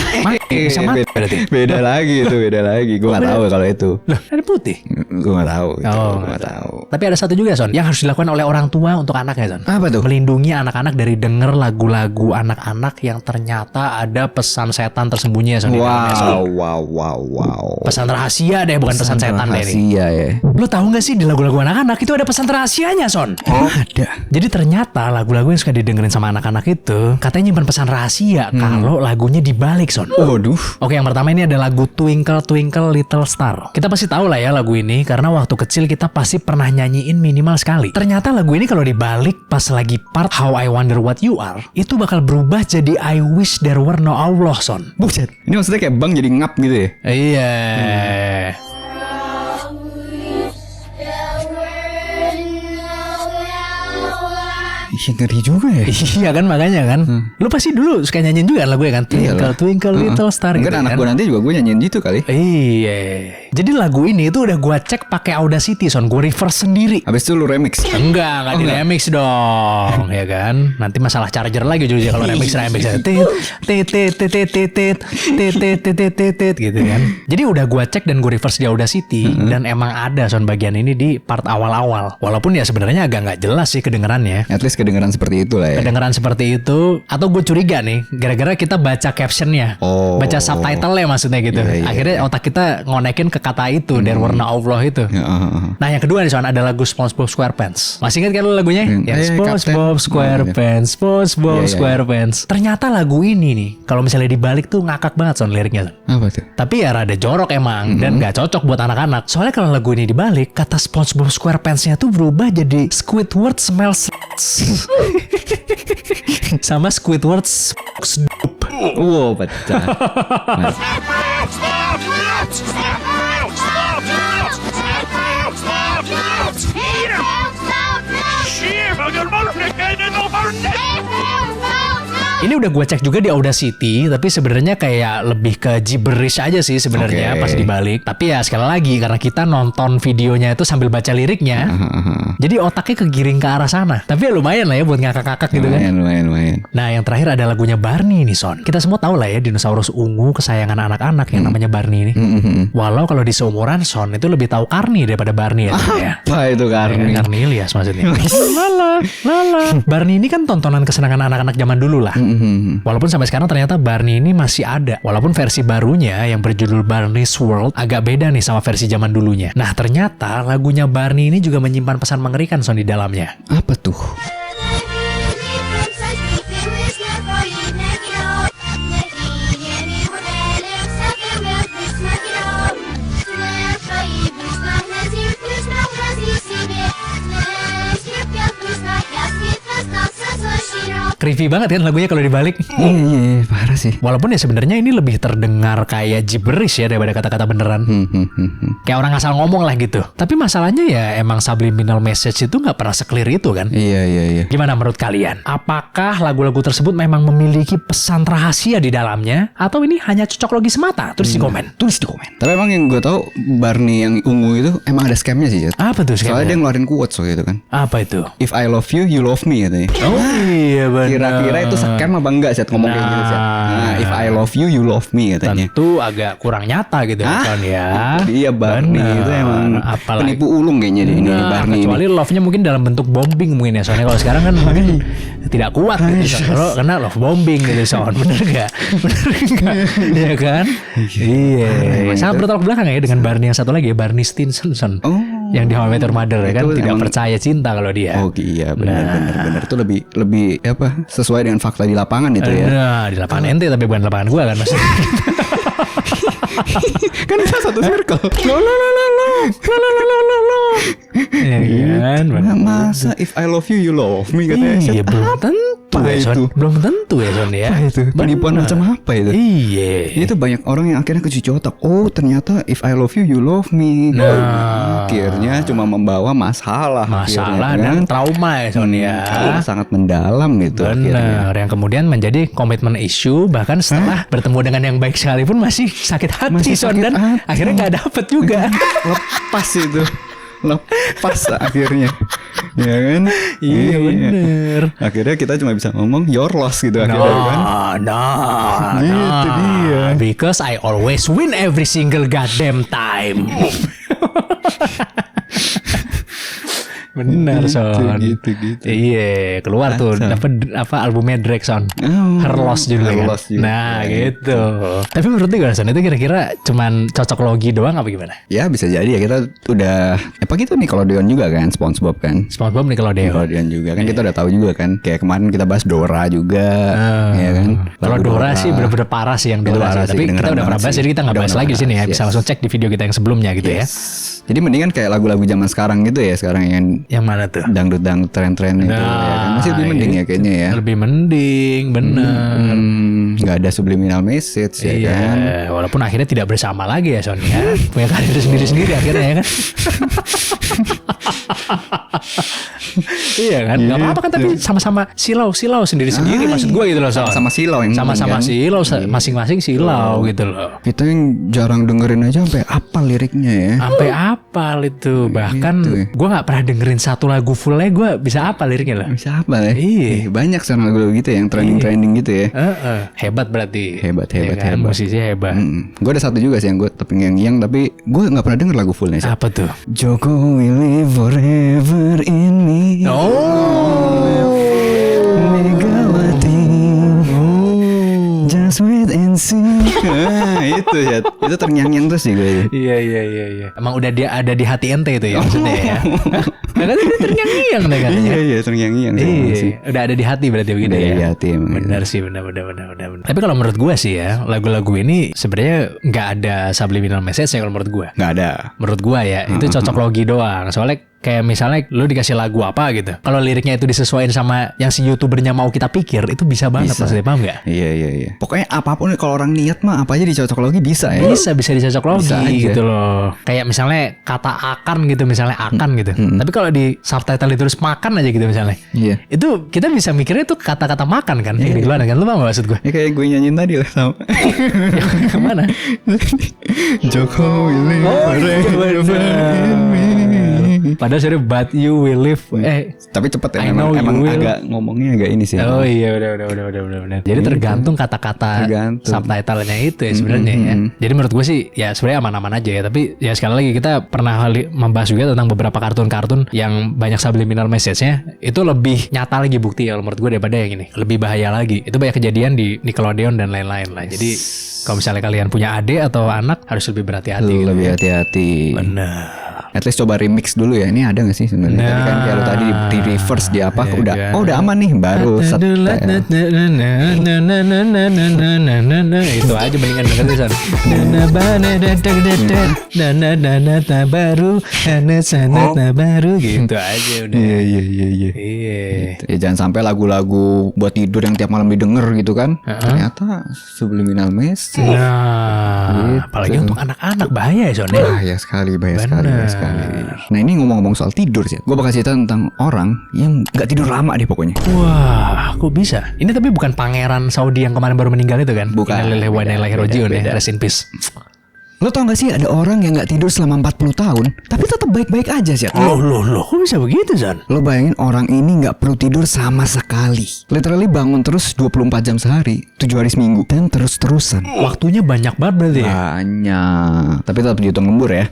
Bisa mati berarti. Beda lagi. Gue nggak tahu kalau itu. Loh, air putih. Gue nggak tahu. Gue nggak tahu. Tapi ada satu juga Son yang harus dilakukan oleh orang tua untuk anaknya Son. Apa tuh? Melindungi anak-anak dari denger lagu-lagu anak-anak yang ternyata ada pesan setan tersembunyi ya Son. Wow. Pesan rahasia deh, bukan pesan setan deh. Rahasia ya. Lu tahu nggak sih di lagu-lagu anak-anak itu ada pesan rahasianya Son? Ada. Jadi ternyata lagu-lagu yang suka didengerin sama anak-anak itu katanya nyimpan pesan rahasia kalau lagunya dibalik Son. Waduh. Oke, yang pertama ini ada lagu Twinkle Twinkle Little Star. Kita pasti tahu lah ya lagu ini karena waktu waktu kecil kita pasti pernah nyanyiin minimal sekali. Ternyata lagu ini kalau dibalik pas lagi part How I Wonder What You Are, itu bakal berubah jadi I Wish There Were No Allah, Son. Buset. Ini maksudnya kayak bang jadi ngap gitu ya? Iya. Iya ngeri juga ya. Iya kan makanya kan. Lu pasti dulu suka nyanyiin juga kan lagu ya kan. Twinkle Twinkle Little Star gitu Mungkin anak kan. gue nanti juga gue nyanyiin gitu kali. Iya. Jadi lagu ini itu udah gua cek pakai Audacity, Son. Gue reverse sendiri. Habis itu lu remix. Enggak di remix dong, ya kan? Nanti masalah charger lagi juga kalau remix gitu kan. Jadi udah gua cek dan gue reverse di Audacity dan emang ada Son bagian ini di part awal-awal. Walaupun ya sebenarnya agak nggak jelas sih kedengerannya. At least kedengeran seperti itu lah ya. Kedengeran seperti itu, atau gue curiga nih, gara-gara kita baca captionnya, baca subtitle-nya maksudnya gitu. Akhirnya otak kita ngonekin ke kata itu, There Were No Allah itu. Nah yang kedua nih Son, ada lagu SpongeBob SquarePants. Masih ingat kan lu lagunya? Ya SpongeBob SquarePants, SpongeBob SquarePants. Ternyata lagu ini nih, kalau misalnya dibalik tuh ngakak banget Son liriknya. Apa tuh? Tapi ya rada jorok emang dan gak cocok buat anak-anak. Soalnya kalau lagu ini dibalik, kata SpongeBob SquarePants-nya tuh berubah jadi Squidward smells sama Squidward dope. Wow, pecah. Ini udah gue cek juga di Audacity, tapi sebenarnya kayak lebih ke gibberish aja sih sebenarnya pas dibalik. Tapi ya sekali lagi karena kita nonton videonya itu sambil baca liriknya, jadi otaknya kegiring ke arah sana. Tapi ya lumayan lah ya buat ngakak-ngakak gitu kan. Lumayan. Nah yang terakhir ada lagunya Barney nih Son. Kita semua tahu lah ya dinosaurus ungu kesayangan anak-anak yang namanya Barney ini. Walau kalau di seumuran Son itu lebih tahu Carney daripada Barney ya. Apa itu Carney? Carney Ilyas maksudnya. Lala. Barney ini kan tontonan kesenangan anak-anak zaman dulu lah. Walaupun sampai sekarang ternyata Barney ini masih ada. Walaupun versi barunya yang berjudul Barney's World agak beda nih sama versi zaman dulunya. Nah ternyata lagunya Barney ini juga menyimpan pesan mengerikan Son di dalamnya. Apa tuh? Creepy banget kan lagunya kalau dibalik. Iya, parah sih. Walaupun ya sebenarnya ini lebih terdengar kayak gibberish ya daripada kata-kata beneran. Kayak orang asal ngomong lah gitu. Tapi masalahnya ya emang subliminal message itu nggak pernah se-clear itu kan. Iya. Gimana menurut kalian? Apakah lagu-lagu tersebut memang memiliki pesan rahasia di dalamnya? Atau ini hanya cocok logi semata? Tulis di komen. Tapi emang yang gue tahu Barney yang ungu itu emang ada scamnya sih, Jat. Apa tuh scamnya? Soalnya dia ngeluarin quotes gitu kan. Apa itu? If I love you, you love me katanya. Oh iya benar. Kira-kira itu scam apa enggak Zat ngomong kayak gitu Zat? Nah, if I love you, you love me katanya. Tentu agak kurang nyata gitu kan ya. Iya Barney itu emang penipu ulung kayaknya deh ini Barney. Kecuali love-nya mungkin dalam bentuk bombing mungkin ya. Soalnya kalau sekarang kan mungkin tidak kuat gitu. Kalau kena love bombing gitu Son. Bener gak? Iya kan? Iya. Sangat bertolak belakang ya dengan Barney yang satu lagi ya, Barney Stinson Son. Yang di How I Met Your Mother ya kan, tidak percaya cinta kalau dia. Oh iya benar. Itu lebih apa sesuai dengan fakta di lapangan itu ya. Nah, di lapangan ente tapi bukan lapangan gua kan maksudnya. Kan kita satu circle. Iya kan? Masa if I love you, you love me katanya. Iya belum tentu ya Son. Belum tentu ya Son ya. Apa itu? Penipuan macam apa itu? Iya. Itu banyak orang yang akhirnya kecuci otak. Oh ternyata if I love you, you love me. Nah, akhirnya cuma membawa masalah akhirnya, dan kan? trauma ya Son ya. Sangat mendalam gitu. Benar, yang kemudian menjadi komitmen issue. Bahkan setelah bertemu dengan yang baik sekalipun masih sakit hati Son. Dan akhirnya gak dapet juga. Lepas itu. Lepas akhirnya. Ya kan? Iya bener. Akhirnya kita cuma bisa ngomong your loss gitu akhirnya kan. Itu dia. Because I always win every single goddamn time. Benar Son. Gitu. Iya, keluar tuh apa albumnya Drake Son. Her Loss judulnya. Nah, gitu. Tapi menurut gue Son itu kira-kira cuman cocok logi doang apa gimana? Ya bisa jadi ya, kita udah apa gitu nih kalau Nickelodeon juga kan, SpongeBob kan. SpongeBob Nickelodeon juga kan, kita udah tahu juga kan. Kayak kemarin kita bahas Dora juga, ya kan. Kalau Dora sih bener-bener parah sih yang Dora sih. Tapi kita udah pernah bahas, jadi kita nggak bahas lagi di sini ya. Bisa langsung cek di video kita yang sebelumnya gitu ya. Jadi mendingan kayak lagu-lagu zaman sekarang gitu ya, sekarang yang mana tuh? dangdut tren-tren itu ya kan. Masih lebih mending ya kayaknya ya. Lebih mending, bener. Nggak ada subliminal message ya kan. Walaupun akhirnya tidak bersama lagi ya Son ya. Punya karir sendiri-sendiri akhirnya ya kan. Iya kan, nggak apa-apa kan, tapi sama-sama silau sendiri-sendiri maksud gue gitu loh Son. Sama silau yang sama-sama kan? silau, masing-masing silau gitu loh. Kita yang jarang dengerin aja sampai apa liriknya ya. Sampai apal itu, bahkan gue nggak pernah dengerin satu lagu fullnya gue bisa apa liriknya loh. Bisa apa ya? Iya. Banyak sekarang lagu gitu yang trending gitu ya. Hebat berarti. Hebat. Musisi hebat. Gue ada satu juga sih yang gue terngiang-ngiang, tapi gue nggak pernah denger lagu fullnya sih. Apa tuh? Joko will live forever in me. Megawati. Just wait and see. Itu ya. Itu terngiang-ngiang terus sih gue. Iya. Emang udah dia ada di hati ente itu ya maksudnya ya. Karena itu terngiang-ngiang deh katanya. Iya terngiang-ngiang sih. Udah ada di hati berarti begitu ya. Di hati emang. Benar sih, benar. Tapi kalau menurut gue sih ya, lagu-lagu ini sebenarnya nggak ada subliminal message ya kalau menurut gue. Nggak ada. Menurut gue ya, itu cocok logi doang. Soalnya kayak misalnya lu dikasih lagu apa gitu, kalau liriknya itu disesuaikan sama yang si YouTubernya mau kita pikir, itu bisa banget maksudnya, paham gak? Iya. Pokoknya apapun kalau orang niat mah apa aja dicocok logi bisa ya. Bisa dicocok logi gitu loh. Kayak misalnya kata akan gitu, misalnya akan gitu. Tapi kalau di subtitle ditulis makan aja gitu misalnya. Iya. Itu kita bisa mikirnya itu kata-kata makan kan. Yang dikeluarin kan. Lu paham gak maksud gue? Ya kayak gue nyanyiin tadi lah sama. Kemana? Jokowi padahal sebenarnya but you will live. Tapi cepet ya. Emang agak ngomongnya agak ini sih. Oh iya udah. Jadi tergantung kata-kata subtitlenya itu ya sebenarnya ya. Jadi menurut gue sih ya sebenarnya aman-aman aja ya. Tapi ya sekali lagi kita pernah membahas juga tentang beberapa kartun-kartun yang banyak subliminal message-nya. Itu lebih nyata lagi bukti ya menurut gue daripada yang ini. Lebih bahaya lagi. Itu banyak kejadian di Nickelodeon dan lain-lain lah. Jadi kalau misalnya kalian punya adik atau anak harus lebih berhati-hati. Lebih hati-hati. Benar. At least coba remix dulu ya. Ini ada gak sih sebenarnya? Tadi kan kalau tadi di reverse di apa udah aman nih baru itu aja mendingan dengerin baru gitu aja udah. Iya. Ya jangan sampai lagu-lagu buat tidur yang tiap malam didengar gitu kan. Ternyata subliminal message. Nah, apalagi untuk anak-anak bahaya ya Son. Bahaya sekali. Nah ini ngomong-ngomong soal tidur sih, gue bakal cerita tentang orang yang gak tidur lama deh pokoknya. Wah, kok bisa? Ini tapi bukan pangeran Saudi yang kemarin baru meninggal itu kan? Bukan. Rest in peace. Lo tau gak sih ada orang yang gak tidur selama 40 tahun tapi tetap baik-baik aja sih. Loh, kok bisa begitu Zan? Lo bayangin orang ini gak perlu tidur sama sekali. Literally bangun terus 24 jam sehari, 7 hari seminggu, dan terus-terusan. Waktunya banyak banget berarti ya? Banyak. Tapi tetap dihitung lembur ya.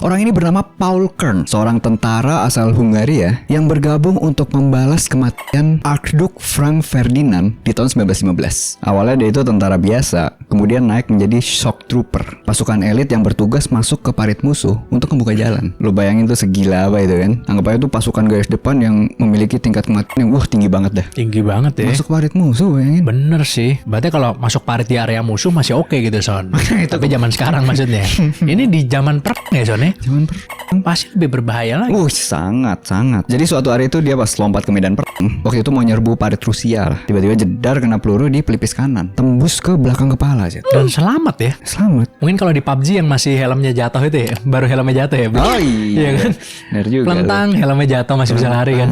Orang ini bernama Paul Kern, seorang tentara asal Hungaria yang bergabung untuk membalas kematian Archduke Franz Ferdinand di tahun 1915. Awalnya dia itu tentara biasa, kemudian naik menjadi shock trooper, pasukan elit yang bertugas masuk ke parit musuh untuk membuka jalan. Lo bayangin tuh segila apa itu kan? Anggap aja tuh pasukan garis depan yang memiliki tingkat kematian yang tinggi banget dah. Tinggi banget ya. Masuk parit musuh, bayangin. Bener sih. Berarti kalau masuk parit di area musuh masih oke gitu Son. Tapi zaman sekarang maksudnya. Ini di zaman perang ya Son ya? Zaman perang pasti lebih berbahaya lagi. Sangat. Jadi suatu hari itu dia pas lompat ke medan perang, waktu itu mau nyerbu parit Rusia lah. Tiba-tiba jedar kena peluru di pelipis kanan, tembus ke belakang kepala aja. Dan selamat ya. Selamat. Mungkin kalau di PUBG yang masih helmnya jatuh itu ya, baru helmnya jatuh ya. Oh iya kan? Bener juga. Lentang helmnya jatuh masih bisa lari kan.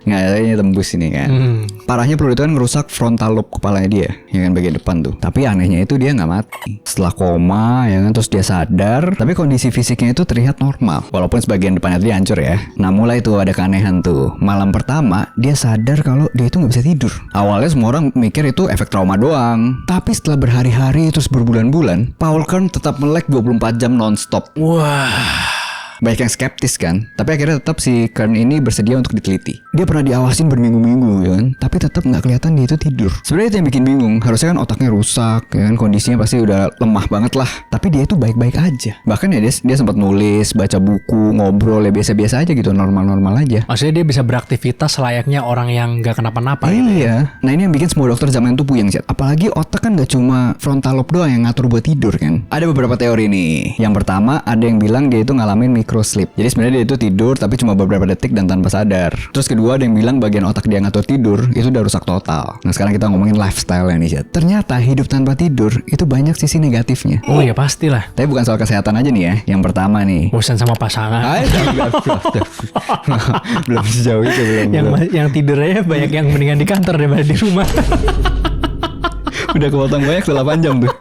Nggak, ini tembus ini kan. Parahnya peluru itu kan ngerusak frontal lobe kepalanya dia, ya kan bagian depan tuh. Tapi anehnya itu dia nggak mati. Setelah koma ya kan, terus dia sadar, tapi kondisi fisiknya itu terlihat normal. Walaupun sebagian depannya dia hancur ya. Nah mulai tuh ada keanehan tuh. Malam pertama dia sadar kalau dia itu nggak bisa tidur. Awalnya semua orang mikir itu efek trauma doang. Tapi setelah berhari-hari terus berbulan-bulan, Paul Kern tetap melek 24 jam nonstop. Wah. Banyak yang skeptis kan, tapi akhirnya tetap si Kern ini bersedia untuk diteliti. Dia pernah diawasin berminggu-minggu ya kan, tapi tetap nggak kelihatan dia itu tidur. Sebenarnya itu yang bikin bingung. Harusnya kan otaknya rusak, ya kan, kondisinya pasti udah lemah banget lah. Tapi dia itu baik-baik aja. Bahkan ya dia sempat nulis, baca buku, ngobrol ya biasa-biasa aja gitu, normal-normal aja. Maksudnya dia bisa beraktivitas selayaknya orang yang nggak kenapa-napa gitu ya. Iya. Nah ini yang bikin semua dokter zaman itu puyeng sih. Apalagi otak kan nggak cuma frontal lobe doang yang ngatur buat tidur kan. Ada beberapa teori nih. Yang pertama ada yang bilang dia itu ngalamin microsleep. Jadi sebenarnya dia itu tidur tapi cuma beberapa detik dan tanpa sadar. Terus kedua ada yang bilang bagian otak dia ngatur tidur itu udah rusak total. Nah sekarang kita ngomongin lifestyle nih Chat. Ternyata hidup tanpa tidur itu banyak sisi negatifnya. Oh ya pastilah. Tapi bukan soal kesehatan aja nih ya. Yang pertama nih. Bosan sama pasangan. Belum sejauh itu belum. Yang tidurnya banyak yang mendingan di kantor daripada di rumah. Udah kepotong banyak setelah panjang tuh.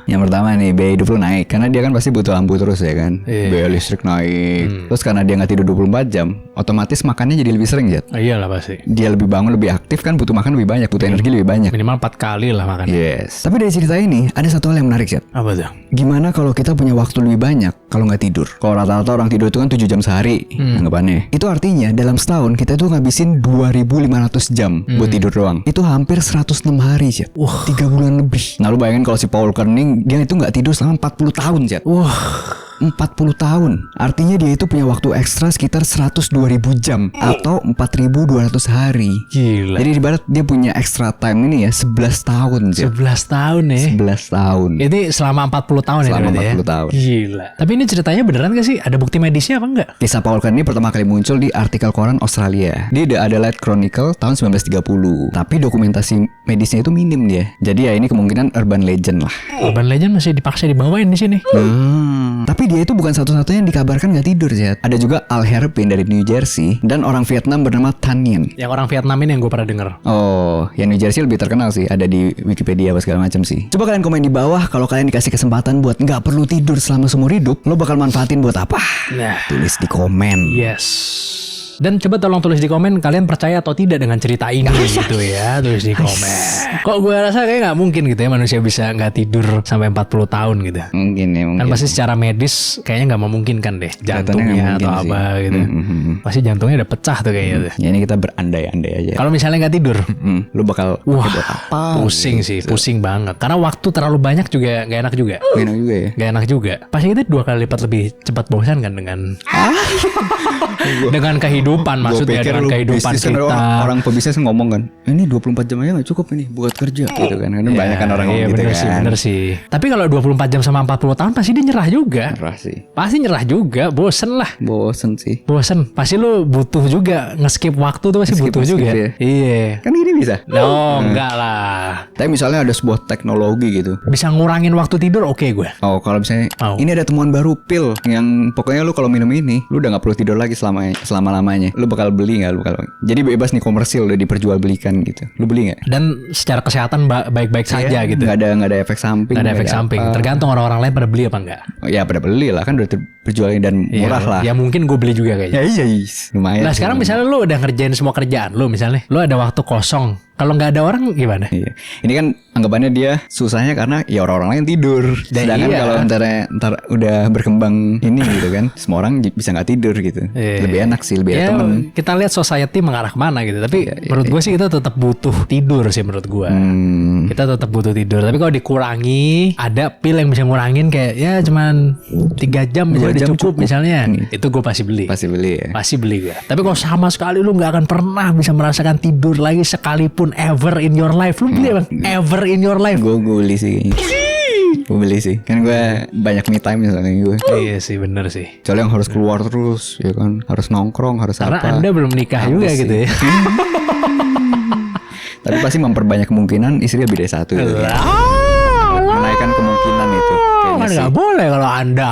Yang pertama nih, biaya hidup lu naik. Karena dia kan pasti butuh lampu terus ya kan. Biaya listrik naik. Terus karena dia gak tidur 24 jam, otomatis makannya jadi lebih sering Jat. Iyalah pasti. Dia lebih bangun, lebih aktif kan, butuh makan lebih banyak, butuh energi lebih banyak. Minimal 4 kali lah makan. Yes. Tapi dari cerita ini ada satu hal yang menarik Jat. Apa tuh? Gimana kalau kita punya waktu lebih banyak kalau gak tidur? Kalau rata-rata orang tidur itu kan 7 jam sehari anggapannya. Itu artinya dalam setahun kita tuh ngabisin 2.500 jam buat tidur doang. Itu hampir 106 hari Jat. 3 bulan lebih. Nah lu bayangin kalau si Paul Kerning dia itu gak tidur selama 40 tahun Jat. 40 tahun. Artinya dia itu punya waktu ekstra sekitar 102.000 jam atau 4.200 hari. Gila. Jadi ibarat dia punya extra time ini ya 11 tahun Jat. 11 tahun ya. 11 tahun. Ini selama 40 tahun Selama ya. 40 tahun. Gila. Tapi ini ceritanya beneran gak sih? Ada bukti medisnya apa enggak? Kisah Paul Kern ini pertama kali muncul di artikel koran Australia. Di The Adelaide Chronicle tahun 1930. Tapi dokumentasi medisnya itu minim dia. Jadi ya ini kemungkinan urban legend lah. Urban legend masih dipaksa dibawain di sini. Tapi dia itu bukan satu-satunya yang dikabarkan gak tidur Zat. Ada juga Al Herpin dari New Jersey dan orang Vietnam bernama Tan Yen. Yang orang Vietnam ini yang gue pernah denger. Oh, yang New Jersey lebih terkenal sih. Ada di Wikipedia apa segala macam sih. Coba kalian komen di bawah kalau kalian dikasih kesempatan buat gak perlu tidur selama seumur hidup, lo bakal manfaatin buat apa? Nah, Tulis di komen. yes. Dan coba tolong tulis di komen kalian percaya atau tidak dengan cerita ini gitu ya. Tulis di komen. Kok gue rasa kayak gak mungkin gitu ya manusia bisa gak tidur sampai 40 tahun gitu. Mungkin ya, mungkin. Kan pasti secara medis kayaknya gak memungkinkan deh. Jantungnya atau apa gitu. Pasti jantungnya udah pecah tuh kayaknya tuh. Ya ini kita berandai-andai aja. Kalau misalnya gak tidur, lu bakal wah, buat apa? pusing sih, pusing banget. Karena waktu terlalu banyak juga gak enak juga. Gak enak juga ya. Gak enak juga. Pasti kita 2 kali lipat lebih cepat bosan kan dengan dengan kehidupan maksudnya dengan kehidupan bisnis, kita. Kan orang pebisnis ngomong kan, ini 24 jam aja gak cukup ini buat kerja gitu kan. Karena banyak kan orang iya, ngomong gitu bener kan. sih, bener sih. Tapi kalau 24 jam sama 40 tahun pasti dia nyerah juga. Nyerah sih. Pasti nyerah juga, bosen lah. Bosen sih. Bosen, pasti lu butuh juga nge-skip waktu tuh pasti butuh juga. ya. Iya. Kan ini bisa. No, enggak lah. Tapi misalnya ada sebuah teknologi gitu. Bisa ngurangin waktu tidur oke gue. Oh, kalau misalnya Oh. ini ada temuan baru pil yang pokoknya lu kalau minum ini, lu udah gak perlu tidur lagi selama-lamanya. Lu bakal beli gak? Lu bakal. Jadi bebas nih, komersil udah diperjualbelikan gitu. Lu beli gak? Dan secara kesehatan baik-baik saja gitu. Gak ada efek samping. Gak ada efek samping. Tergantung orang-orang lain pada beli apa enggak. Oh, ya pada beli lah, kan udah terperjualin dan murah lah. Ya mungkin gue beli juga kayaknya. Ya iya, lumayan. Nah sekarang misalnya lu udah ngerjain semua kerjaan lu misalnya. Lu ada waktu kosong. Kalau nggak ada orang gimana? Iya. Ini kan anggapannya dia susahnya karena ya orang-orang lain tidur. Sedangkan iya. kalau ntar udah berkembang ini gitu kan, semua orang bisa nggak tidur gitu. Lebih enak sih, lebih ada temen. Kita lihat society mengarah kemana gitu. Tapi menurut gue sih kita tetap butuh tidur sih menurut gue. Kita tetap butuh tidur. Tapi kalau dikurangi, ada pil yang bisa ngurangin kayak ya cuman 3 jam aja udah cukup misalnya. Itu gue pasti beli. Pasti beli ya. Pasti beli gue. Tapi kalau sama sekali lu nggak akan pernah bisa merasakan tidur lagi sekalipun ever in your life. Lu beli bang? Ever in your life. Gue beli sih. Gue beli sih. Kan gue banyak me time misalnya gue. Iya sih bener sih. Soalnya yang harus keluar terus ya kan. Harus nongkrong, harus Karena apa. Anda belum nikah juga sih. gitu ya. Tapi pasti memperbanyak kemungkinan istri lebih dari satu gitu. Menaikkan kemungkinan itu. Kan Kayaknya nggak boleh kalau Anda.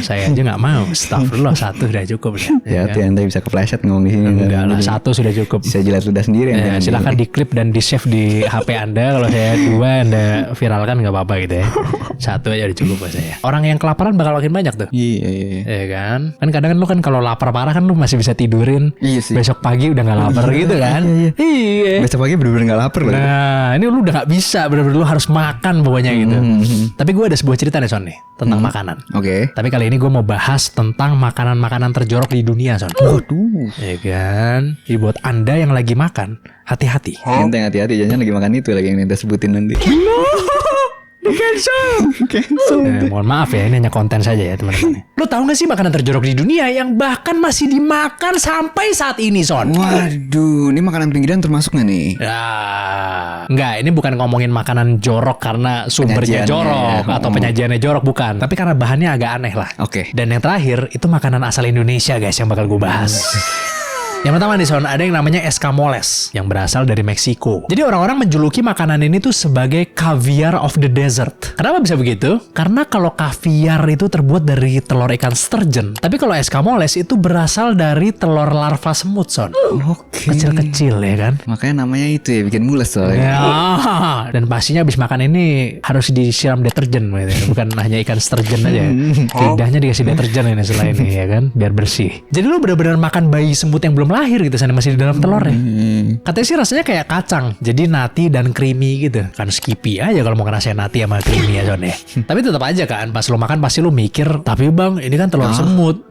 Saya aja nggak mau. Astagfirullah, 1 udah cukup deh. Ya tuh nanti bisa kepleset ngomong di sini. Enggak lah, 1 sudah cukup. Bisa jilat ludah sendiri. Ya, silakan diklip dan di save di HP Anda. Kalau saya 2 Anda viralkan nggak apa-apa gitu ya. 1 aja udah cukup buat saya. Orang yang kelaparan bakal makin banyak tuh. Iya. Iya kan? Kan kadang kan lu kan kalau lapar parah kan lu masih bisa tidurin. Iya sih. Besok pagi udah nggak lapar gitu kan? Iya. Besok pagi bener-bener gak lapar loh. Nah ini lu udah gak bisa. Bener-bener lu harus makan pokoknya gitu. Tapi gue ada sebuah cerita nih Son nih. tentang makanan. Oke. Tapi kali ini gue mau bahas tentang makanan-makanan terjorok di dunia, Son. Waduh. Ya kan? Jadi buat Anda yang lagi makan, hati-hati. Ente hati-hati, jangan lagi makan itu lagi yang Ente sebutin nanti. Cancel. Mohon maaf ya, ini hanya konten saja ya teman-teman. Lo tahu gak sih makanan terjorok di dunia yang bahkan masih dimakan sampai saat ini, Son? Waduh, ini makanan pinggiran termasuk gak nih? Enggak, ini bukan ngomongin makanan jorok karena sumbernya Penyajiannya, jorok ya. atau penyajiannya jorok, bukan. Tapi karena bahannya agak aneh lah. Oke. Dan yang terakhir itu makanan asal Indonesia, guys, yang bakal gue bahas. Yang pertama nih, Son, ada yang namanya escamoles yang berasal dari Meksiko. Jadi orang-orang menjuluki makanan ini tuh sebagai caviar of the desert. Kenapa bisa begitu? Karena kalau caviar itu terbuat dari telur ikan sturgeon, tapi kalau escamoles itu berasal dari telur larva semut, Son. Oke. Kecil-kecil ya kan? Makanya namanya itu ya, bikin mules soalnya. Ya, dan pastinya habis makan ini harus disiram deterjen, gitu. Bukan hanya ikan sturgeon aja. Lidahnya dikasih deterjen ini setelah ini ya kan, biar bersih. Jadi lu benar-benar makan bayi semut yang belum lahir gitu, sana masih di dalam telurnya. Katanya sih rasanya kayak kacang, jadi nati dan creamy gitu. Kan Skippy aja kalau mau ngerasain nati sama creamy ya, Son ya. Tapi tetap aja kan, pas lu makan pasti lu mikir, tapi bang ini kan telur semut.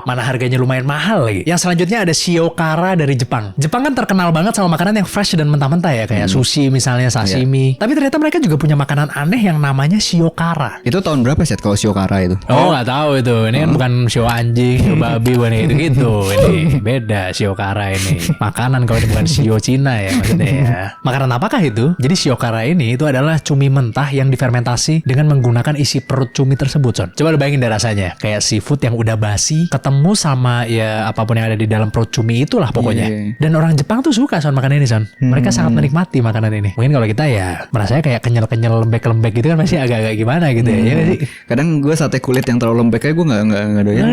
Mana harganya lumayan mahal lagi. Yang selanjutnya ada shiokara dari Jepang. Jepang kan terkenal banget sama makanan yang fresh dan mentah-mentah ya, kayak sushi misalnya, sashimi. Tapi ternyata mereka juga punya makanan aneh yang namanya shiokara. Itu tahun berapa sih kalau shiokara itu? Oh nggak tahu itu. Ini kan bukan shio anjing, shio babi, bukan gitu. Ini beda shiokara ini. Makanan kalau itu bukan shio Cina ya maksudnya ya. Makanan apakah itu? Jadi shiokara ini itu adalah cumi mentah yang difermentasi dengan menggunakan isi perut cumi tersebut, Son. Coba lu bayangin deh rasanya. Kayak seafood yang udah basi ketemu sama ya apapun yang ada di dalam perut cumi itulah pokoknya. Dan orang Jepang tuh suka, Son, makan ini, Son. Mereka sangat menikmati makanan ini. Mungkin kalau kita ya merasanya kayak kenyal-kenyal, lembek-lembek gitu kan masih agak-agak gimana gitu ya. Ya nggak sih? Kadang gue sate kulit yang terlalu lembek aja gue nggak doyan.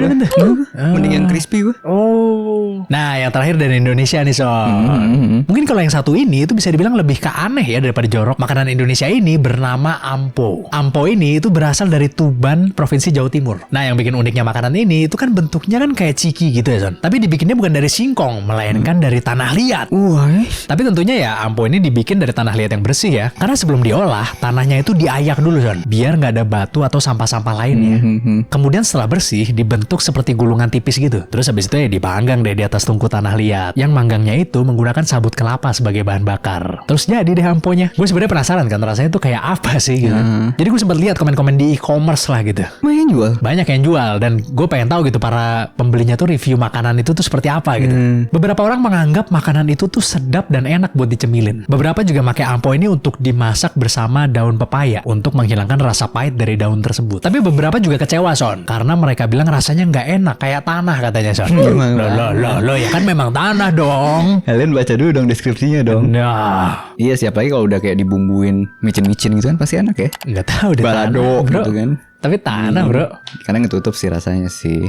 Mending yang crispy gue. Oh. Nah, yang terakhir dari Indonesia nih, Son. Mungkin kalau yang satu ini itu bisa dibilang lebih ke aneh ya daripada jorok. Makanan Indonesia ini bernama ampo. Ampo ini itu berasal dari Tuban, Provinsi Jawa Timur. Nah, yang bikin uniknya makanan ini itu kan bentuknya kan kayak ciki gitu ya, Son. Tapi dibikinnya bukan dari singkong, melainkan dari tanah liat. Tapi tentunya ya ampo ini dibikin dari tanah liat yang bersih ya. Karena sebelum diolah, tanahnya itu diayak dulu, Son. Biar nggak ada batu atau sampah-sampah lainnya. Kemudian setelah bersih, dibentuk seperti gulungan tipis gitu. Terus habis itu ya dipanggang deh di atas tungku tanah liat. Yang manggangnya itu menggunakan sabut kelapa sebagai bahan bakar. Terus jadi deh amponya. Gue sebenarnya penasaran kan rasanya tuh kayak apa sih gitu. Jadi gue sempat lihat komen-komen di e-commerce lah gitu. Banyak jual. Banyak yang jual dan gue pengen tahu gitu para pembelinya tuh review makanan itu tuh seperti apa gitu. Beberapa orang menganggap makanan itu tuh sedap dan enak buat dicemilin. Beberapa juga pakai ampo ini untuk dimasak bersama daun pepaya untuk menghilangkan rasa pahit dari daun tersebut. Tapi beberapa juga kecewa, Son, karena mereka bilang rasanya nggak enak kayak tanah katanya, Son. Loh ya kan memang tanah dong. Kalian baca dulu dong deskripsinya dong. Nah, Iya, siapa lagi kalau udah kayak dibumbuin micin-micin gitu kan pasti enak ya. nggak tahu deh. Balado tanah, bro. gitu kan. Tapi tanah, bro. Karena ngetutup sih rasanya sih.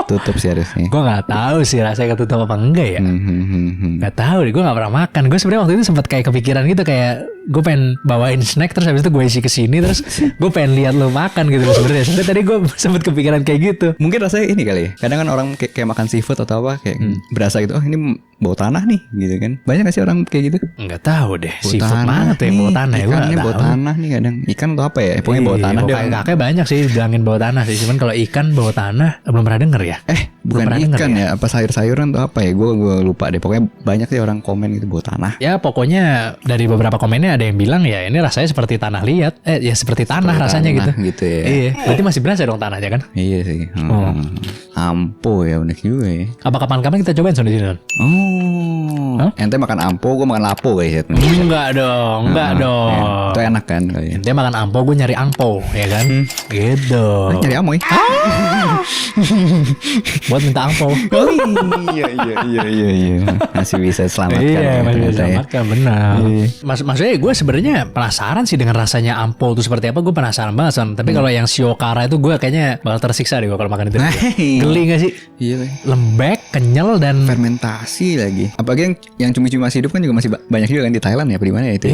Tutup sih harusnya. Gue nggak tahu sih rasanya ketutup apa enggak ya. Nggak tahu deh, gue nggak pernah makan. Gue sebenarnya waktu itu sempat kayak kepikiran gitu, kayak gue pengen bawain snack terus habis itu gue isi ke sini terus gue pengen lihat lo makan gitu sebenarnya. Sebenarnya tadi gue sempat kepikiran kayak gitu. Mungkin rasanya ini kali ya. Kadang kan orang kayak makan seafood atau apa kayak berasa gitu. Oh, ini bau tanah nih gitu kan. Banyak gak sih orang kayak gitu? Nggak tahu deh. Bau Seafood tanah mana tuh yang nih, bau tanah ya? Gue ikannya nggak bau tahu. tanah nih kadang. Ikan atau apa ya? Pokoknya bau tanah deh. Kakek banyak sih bilangin bau tanah sih. Cuman kalau ikan bau tanah belum pernah denger ya. Bukan pernah ikan denger ya? Apa sayur-sayuran atau apa ya? Gue lupa deh. Pokoknya banyak sih orang komen gitu bau tanah. Ya pokoknya dari beberapa komennya ada yang bilang ya ini rasanya seperti tanah liat. Ya seperti tanah rasanya tanah gitu. gitu ya. Iya. Berarti masih berasa dong tanahnya kan? Iya sih. Ampo ya, unik juga ya. Apa kapan-kapan kita cobain Son di sini, Son? Oh. Ente makan ampo, gue makan lapo guys. Enggak dong, enggak dong. Ya, itu enak kan kalian. Dia makan ampo, gue nyari angpo, ya kan? Gitu. Nyari amoy. Buat minta angpo. Iya. Masih bisa selamatkan. Iya, masih bisa ternyata ya. selamatkan, benar. Maksudnya gue sebenarnya penasaran sih dengan rasanya ampo itu seperti apa. Gue penasaran banget, Son. Tapi kalau yang shiokara itu gue kayaknya bakal tersiksa deh gue kalau makan itu. Geli gak sih? Iya. Lembek, kenyal dan Fermentasi lagi. Apalagi yang yang cumi-cumi masih hidup kan juga masih banyak juga kan di Thailand ya, apa di mana ya itu?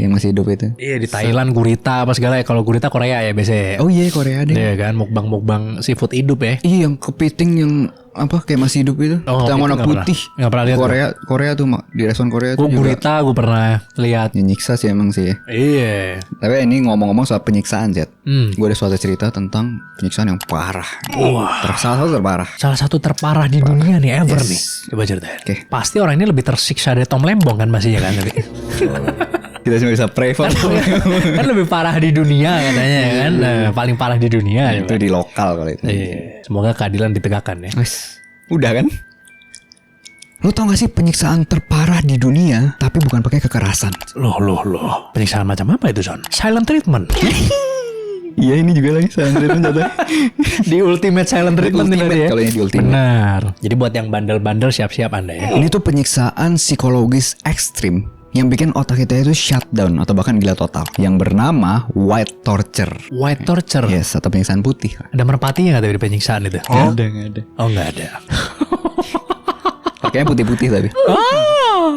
Yang masih hidup itu. Iya di Thailand gurita apa segala ya. Kalau gurita Korea ya biasanya. Oh iya Korea deh. Iya kan mukbang seafood hidup ya. Iya yang kepiting yang apa kayak masih hidup itu. Oh, yang warna nggak putih. Nggak pernah lihat. Korea tuh di restoran Korea tuh juga. Gurita gue pernah lihat. Ya, nyiksa sih emang sih. Iya. Tapi ini ngomong-ngomong soal penyiksaan Jet. Gue ada suatu cerita tentang penyiksaan yang parah. Salah satu terparah. Salah satu terparah di dunia nih ever Yes. nih. Coba ceritain. Oke. Pasti orang ini lebih tersiksa dari Tom Lembong kan pastinya kan. Kita cuma bisa pray for Kan lebih parah di dunia katanya ya kan. Nah, paling parah di dunia. itu di lokal kalau itu. Iya. Semoga keadilan ditegakkan ya. Wes, udah kan? Lo tau gak sih penyiksaan terparah di dunia tapi bukan pakai kekerasan? Loh. Penyiksaan macam apa itu Son? Silent treatment. Iya ini juga lagi silent treatment jatuh. Di ultimate silent treatment Ultimate, ini ya. kalau ini di ultimate. Benar. Jadi buat yang bandel-bandel siap-siap Anda ya. Ini tuh penyiksaan psikologis ekstrim yang bikin otak kita itu shutdown atau bahkan gila total, yang bernama white torture. White torture. Yes, atau penyiksaan putih. Ada merpatinya nggak dari penyiksaan itu? Nggak ada. Oh nggak ada. Pakainya putih-putih tapi.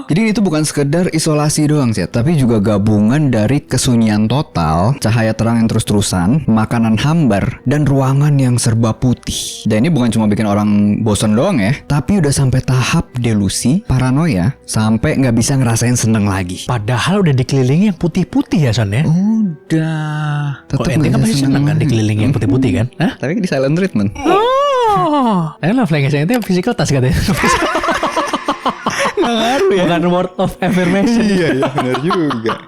Jadi itu bukan sekedar isolasi doang sih, tapi juga gabungan dari kesunyian total, cahaya terang yang terus-terusan, makanan hambar, dan ruangan yang serba putih. Dan ini bukan cuma bikin orang bosan doang ya, tapi udah sampai tahap delusi, paranoia, sampai nggak bisa ngerasain seneng lagi. Padahal udah dikelilingi yang putih-putih ya Son ya. Udah. Kok ente kan pasti seneng kan dikelilingi yang putih-putih kan? Hah? Tapi di silent treatment. Oh, love language ente physical touch katanya. Ngaruh ya. Bukan word of affirmation. Iya benar juga.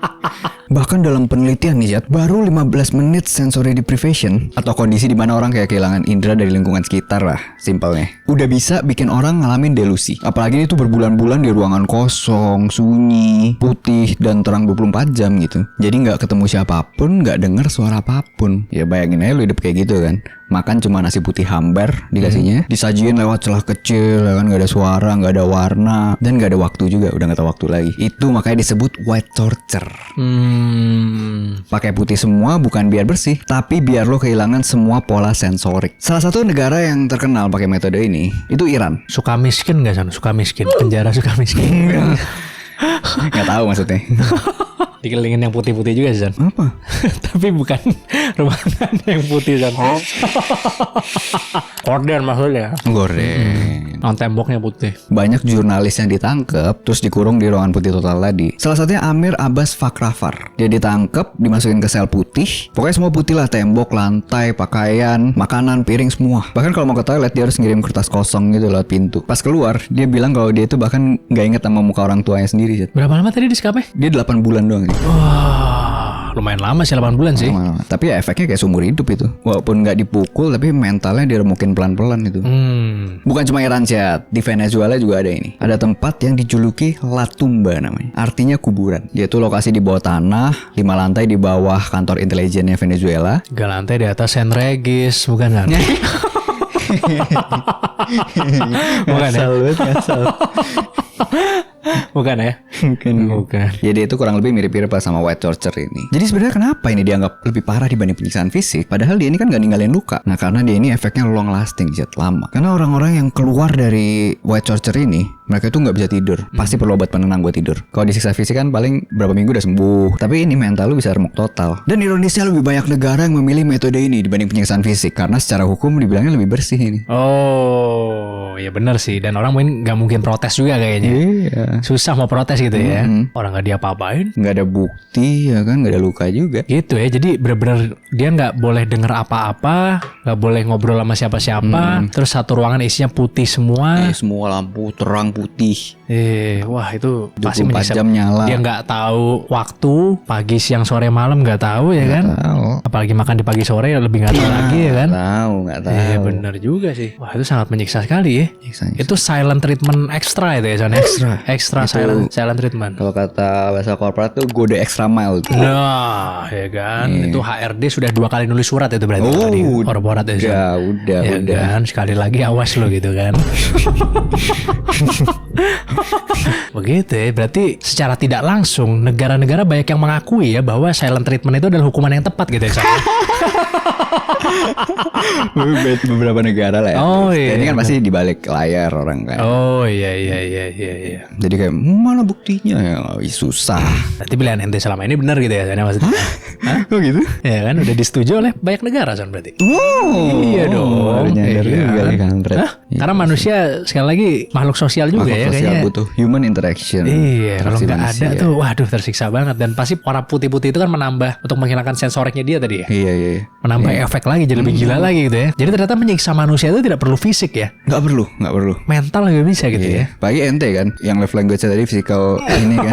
Bahkan dalam penelitian nih Jat, baru 15 menit sensory deprivation atau kondisi di mana orang kayak kehilangan indera dari lingkungan sekitar lah, simpelnya, udah bisa bikin orang ngalamin delusi. Apalagi itu berbulan-bulan di ruangan kosong, sunyi, putih, dan terang 24 jam gitu. Jadi nggak ketemu siapapun, nggak denger suara apapun. Ya bayangin aja lu hidup kayak gitu kan. Makan cuma nasi putih hambar dikasihnya, disajiin lewat celah kecil, ya kan, nggak ada suara, nggak ada warna, dan nggak ada waktu juga, udah nggak tahu waktu lagi. Itu makanya disebut white torture. Pakai putih semua bukan biar bersih, tapi biar lo kehilangan semua pola sensorik. Salah satu negara yang terkenal pakai metode ini itu Iran. Suka miskin gak Son? Suka miskin. Penjara suka miskin. Nggak tahu maksudnya. Dikelilingin yang putih-putih juga sih Son. Apa? Tapi bukan ruangan yang putih Son. Korden maksudnya. Goreng. Non temboknya putih. Banyak jurnalis yang ditangkap terus dikurung di ruangan putih total tadi. Salah satunya Amir Abbas Fakrafar. Dia ditangkap, dimasukin ke sel putih. Pokoknya semua putih lah, tembok, lantai, pakaian, makanan, piring, semua. Bahkan kalau mau ke toilet dia harus ngirim kertas kosong gitu lewat pintu. Pas keluar, dia bilang kalau dia itu bahkan nggak inget sama muka orang tuanya sendiri. Berapa lama tadi di sekapnya? Dia 8 bulan doang. Wah, lumayan lama sih 8 bulan sih. Lama-lama. Tapi ya efeknya kayak seumur hidup itu. Walaupun nggak dipukul, tapi mentalnya diremukin pelan-pelan itu. Bukan cuma Iran Chat, di Venezuela juga ada ini. Ada tempat yang dijuluki La Tumba namanya. Artinya kuburan. Dia tuh lokasi di bawah tanah, 5 lantai di bawah kantor intelijennya Venezuela. 3 lantai di atas San Regis, bukan kan? Bukan ya? Bukan ya? Bukan. Jadi itu kurang lebih mirip-mirip sama white torture ini. Jadi sebenarnya kenapa ini dianggap lebih parah dibanding penyiksaan fisik? Padahal dia ini kan gak ninggalin luka. Nah karena dia ini efeknya long lasting, Jet, lama. Karena orang-orang yang keluar dari white torture ini, mereka tuh gak bisa tidur. Pasti perlu obat penenang buat tidur. Kalau disiksa fisik kan paling berapa minggu udah sembuh. Tapi ini mental lu bisa remuk total. Dan ironisnya lebih banyak negara yang memilih metode ini dibanding penyiksaan fisik. Karena secara hukum dibilangnya lebih bersih ini. Oh, ya benar sih. Dan orang mungkin gak mungkin protes juga kayaknya. Iya. Susah mau protes gitu ya. Orang gak diapa-apain. Nggak ada bukti ya kan, nggak ada luka juga. Gitu ya. Jadi benar-benar dia nggak boleh denger apa-apa, nggak boleh ngobrol sama siapa-siapa. Terus satu ruangan isinya putih semua. Semua lampu terang putih. Wah itu pasti 24 jam nyala. Dia nggak tahu waktu, pagi, siang, sore, malam nggak tahu ya kan. Tahu. Apalagi makan di pagi sore lebih nggak tahu lagi ya kan. Nggak tahu. Iya benar juga sih. Wah itu sangat menyiksa sekali ya. Nyiksa. Itu silent treatment extra itu ya Son. Extra silent treatment. Kalau kata bahasa korporat tuh go the extra mile tuh. Nah, ya kan. Itu HRD sudah 2 kali nulis surat itu berarti tadi korporat ya. Udah. Ya kan, sekali lagi awas lo gitu kan. Begitu ya. Berarti secara tidak langsung negara-negara banyak yang mengakui ya bahwa silent treatment itu adalah hukuman yang tepat gitu ya. Son? Beberapa negara lah ya. Oh, iya. Ini kan pasti di balik layar orang kan. Oh iya. Jadi kayak mana buktinya ya susah. Berarti pilihan ente selama ini benar gitu ya, Son, maksudnya. Hah? Kok gitu? Ya kan udah disetujui oleh banyak negara, Son, berarti. Wow. Iya dong. Nyadar juga nih kampret. Hah? Karena manusia sekali lagi makhluk sosial juga Makhluk ya sosial kayaknya. butuh human interaction. Iya, kalau Interaksi nggak ada manusia. tuh, waduh tersiksa banget. Dan pasti warna putih-putih itu kan menambah untuk menghilangkan sensoriknya dia tadi ya. Iya. Menambah efek lagi, jadi lebih gila lagi gitu ya. Jadi ternyata menyiksa manusia itu tidak perlu fisik ya. Nggak perlu. Mental juga bisa gitu ya. Pagi ente kan, yang love language tadi physical ini kan.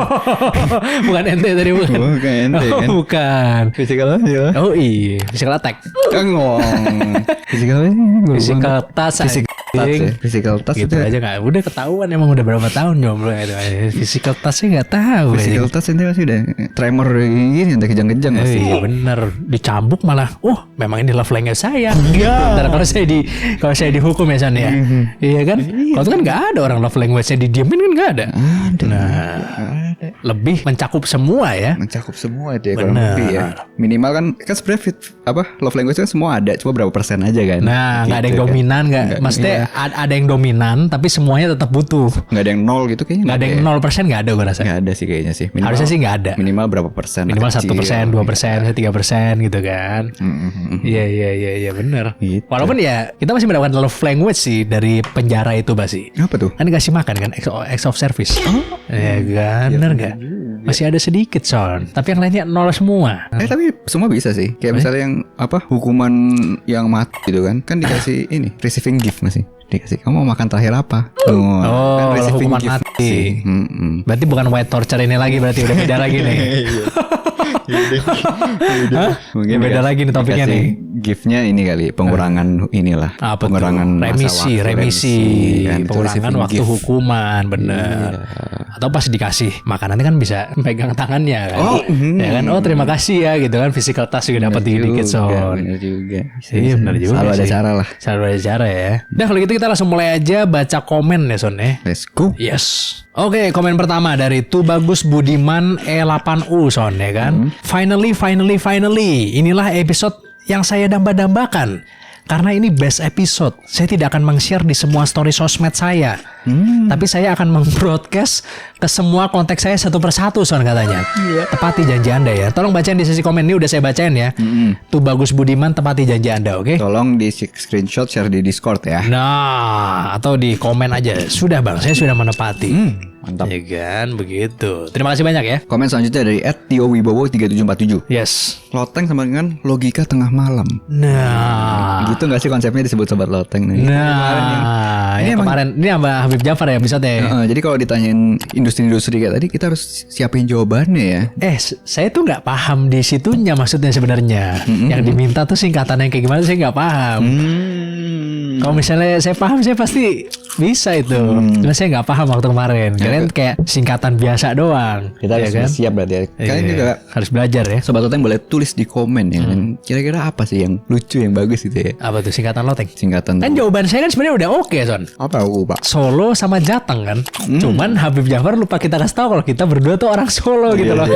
Bukan ente tadi bukan. Bukan ente kan. Oh, bukan. Physical aja. Oh iya, physical attack. Ngomong. Physical Physical touch. Physical touch ya. Physical touch Gitu itu aja nggak. Udah ketahuan emang udah berapa tahun jomblo itu. Physical touch-nya nggak tahu. Physical touch ente pasti udah tremor gini, ente kejang-kejang pasti. Iya bener, dicambuk malah. Oh, memang ini love language saya. Ntar kalau saya dihukum ya San ya. Iya kan? Kalau itu kan nggak ada orang love language-nya didiemin kan nggak ada. Nah, lebih mencakup semua ya. Mencakup semua deh kalau Bener. lebih ya. Minimal kan sebenarnya love language kan semua ada, cuma berapa persen aja kan. Nah, nggak ada yang Gitu kan. dominan nggak. Maksudnya ada yang dominan, tapi semuanya tetap butuh. Nggak ada yang nol gitu kayaknya. Nggak ada yang 0% nggak ada gue rasa. Nggak ada sih kayaknya sih. Harusnya sih nggak ada. Minimal berapa persen? Minimal kecil. 1%, 2%, 3% gitu kan. Iya bener. Gitu. Walaupun ya kita masih mendapatkan love language sih dari penjara itu pasti. Apa tuh? Kan dikasih makan kan, acts of service. Ya kan, bener gak? Masih ada sedikit Son, tapi yang lainnya nol semua. Tapi semua bisa sih. Kayak misalnya yang hukuman yang mati gitu kan dikasih ini receiving gift masih dikasih. Kamu mau makan terakhir apa? Oh, receiving hukuman gift mati. sih. Berarti bukan white torture ini lagi, berarti udah beda lagi nih. Mungkin Beda lagi nih topiknya dikasih nih. Giftnya ini kali pengurangan inilah. Apa pengurangan tuh? Remisi, kan, itu pengurangan receiving waktu gift. hukuman, bener. Atau pas dikasih makanannya kan bisa pegang tangannya kan. Ya kan, oh terima kasih ya gitu kan, physical touch juga dapat dikit Son. Bener juga. Iya benar juga Selalu ada sih. cara lah. Selalu ada cara ya. Nah kalau gitu kita langsung mulai aja baca komen ya Son ya. Let's go. Yes. Oke, komen pertama dari Tubagus Budiman E8U Son ya kan. Finally. Inilah episode yang saya damba-dambakan. Karena ini best episode. Saya tidak akan meng-share di semua story sosmed saya. Tapi saya akan meng-broadcast ke semua kontak saya satu persatu Son katanya. Tepati janji Anda ya. Tolong bacain di sesi komen ini, udah saya bacain ya. Tubagus Budiman, tepati janji Anda, oke? Tolong di screenshot share di Discord ya. Nah, atau di komen aja. Sudah Bang, saya sudah menepati. Mantap. Ya kan, begitu. Terima kasih banyak ya. Komen selanjutnya dari @tiowibowo3747. Yes. Loteng sama dengan logika tengah malam. Nah. Gitu gak sih konsepnya disebut sobat loteng nih? Nah, Ini yang emang- kemarin ini sama Habib Jafar ya episode-nya. Jadi kalau ditanyain industri-industri kayak tadi kita harus siapin jawabannya ya. Saya tuh nggak paham di situnya maksudnya sebenarnya. Yang diminta tuh singkatannya kayak gimana saya nggak paham. Kalau misalnya saya paham saya pasti bisa itu. Cuma saya nggak paham waktu kemarin. Kalian kayak singkatan biasa doang. Kita harus ya kan? siap berarti ya. Kalian Iya, juga harus belajar ya. sobat loteng boleh tulis di komen ya kan. Kira-kira apa sih yang lucu yang bagus gitu ya? Apa tuh singkatan loteng? Singkatan Kan jawaban saya kan sebenarnya udah oke Son. apa Pak? Solo sama Jateng kan. Cuman Habib Jafar lupa kita kasih tahu kalau kita berdua tuh orang Solo gitu loh.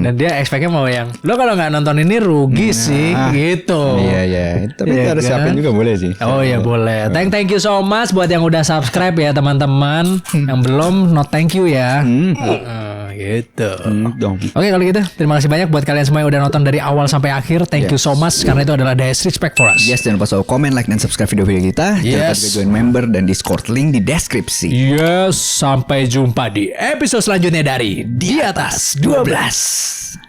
Dan dia expect-nya mau yang lo kalau nggak nonton ini rugi sih gitu. Iya. Tapi Iya kita harus kan? siapin juga boleh sih. Oh ya boleh. Thank you so much buat yang udah subscribe ya teman-teman. Yang belum no thank you ya. Gitu. Dong. Oke kalau gitu terima kasih banyak buat kalian semua yang udah nonton dari awal sampai akhir. Thank you so much karena itu adalah the respect for us. Yes, jangan lupa selalu komen, like, dan subscribe video-video kita. Jangan lupa Yes. juga join member dan Discord, link di deskripsi. Yes, sampai jumpa di episode selanjutnya dari Di Atas 12.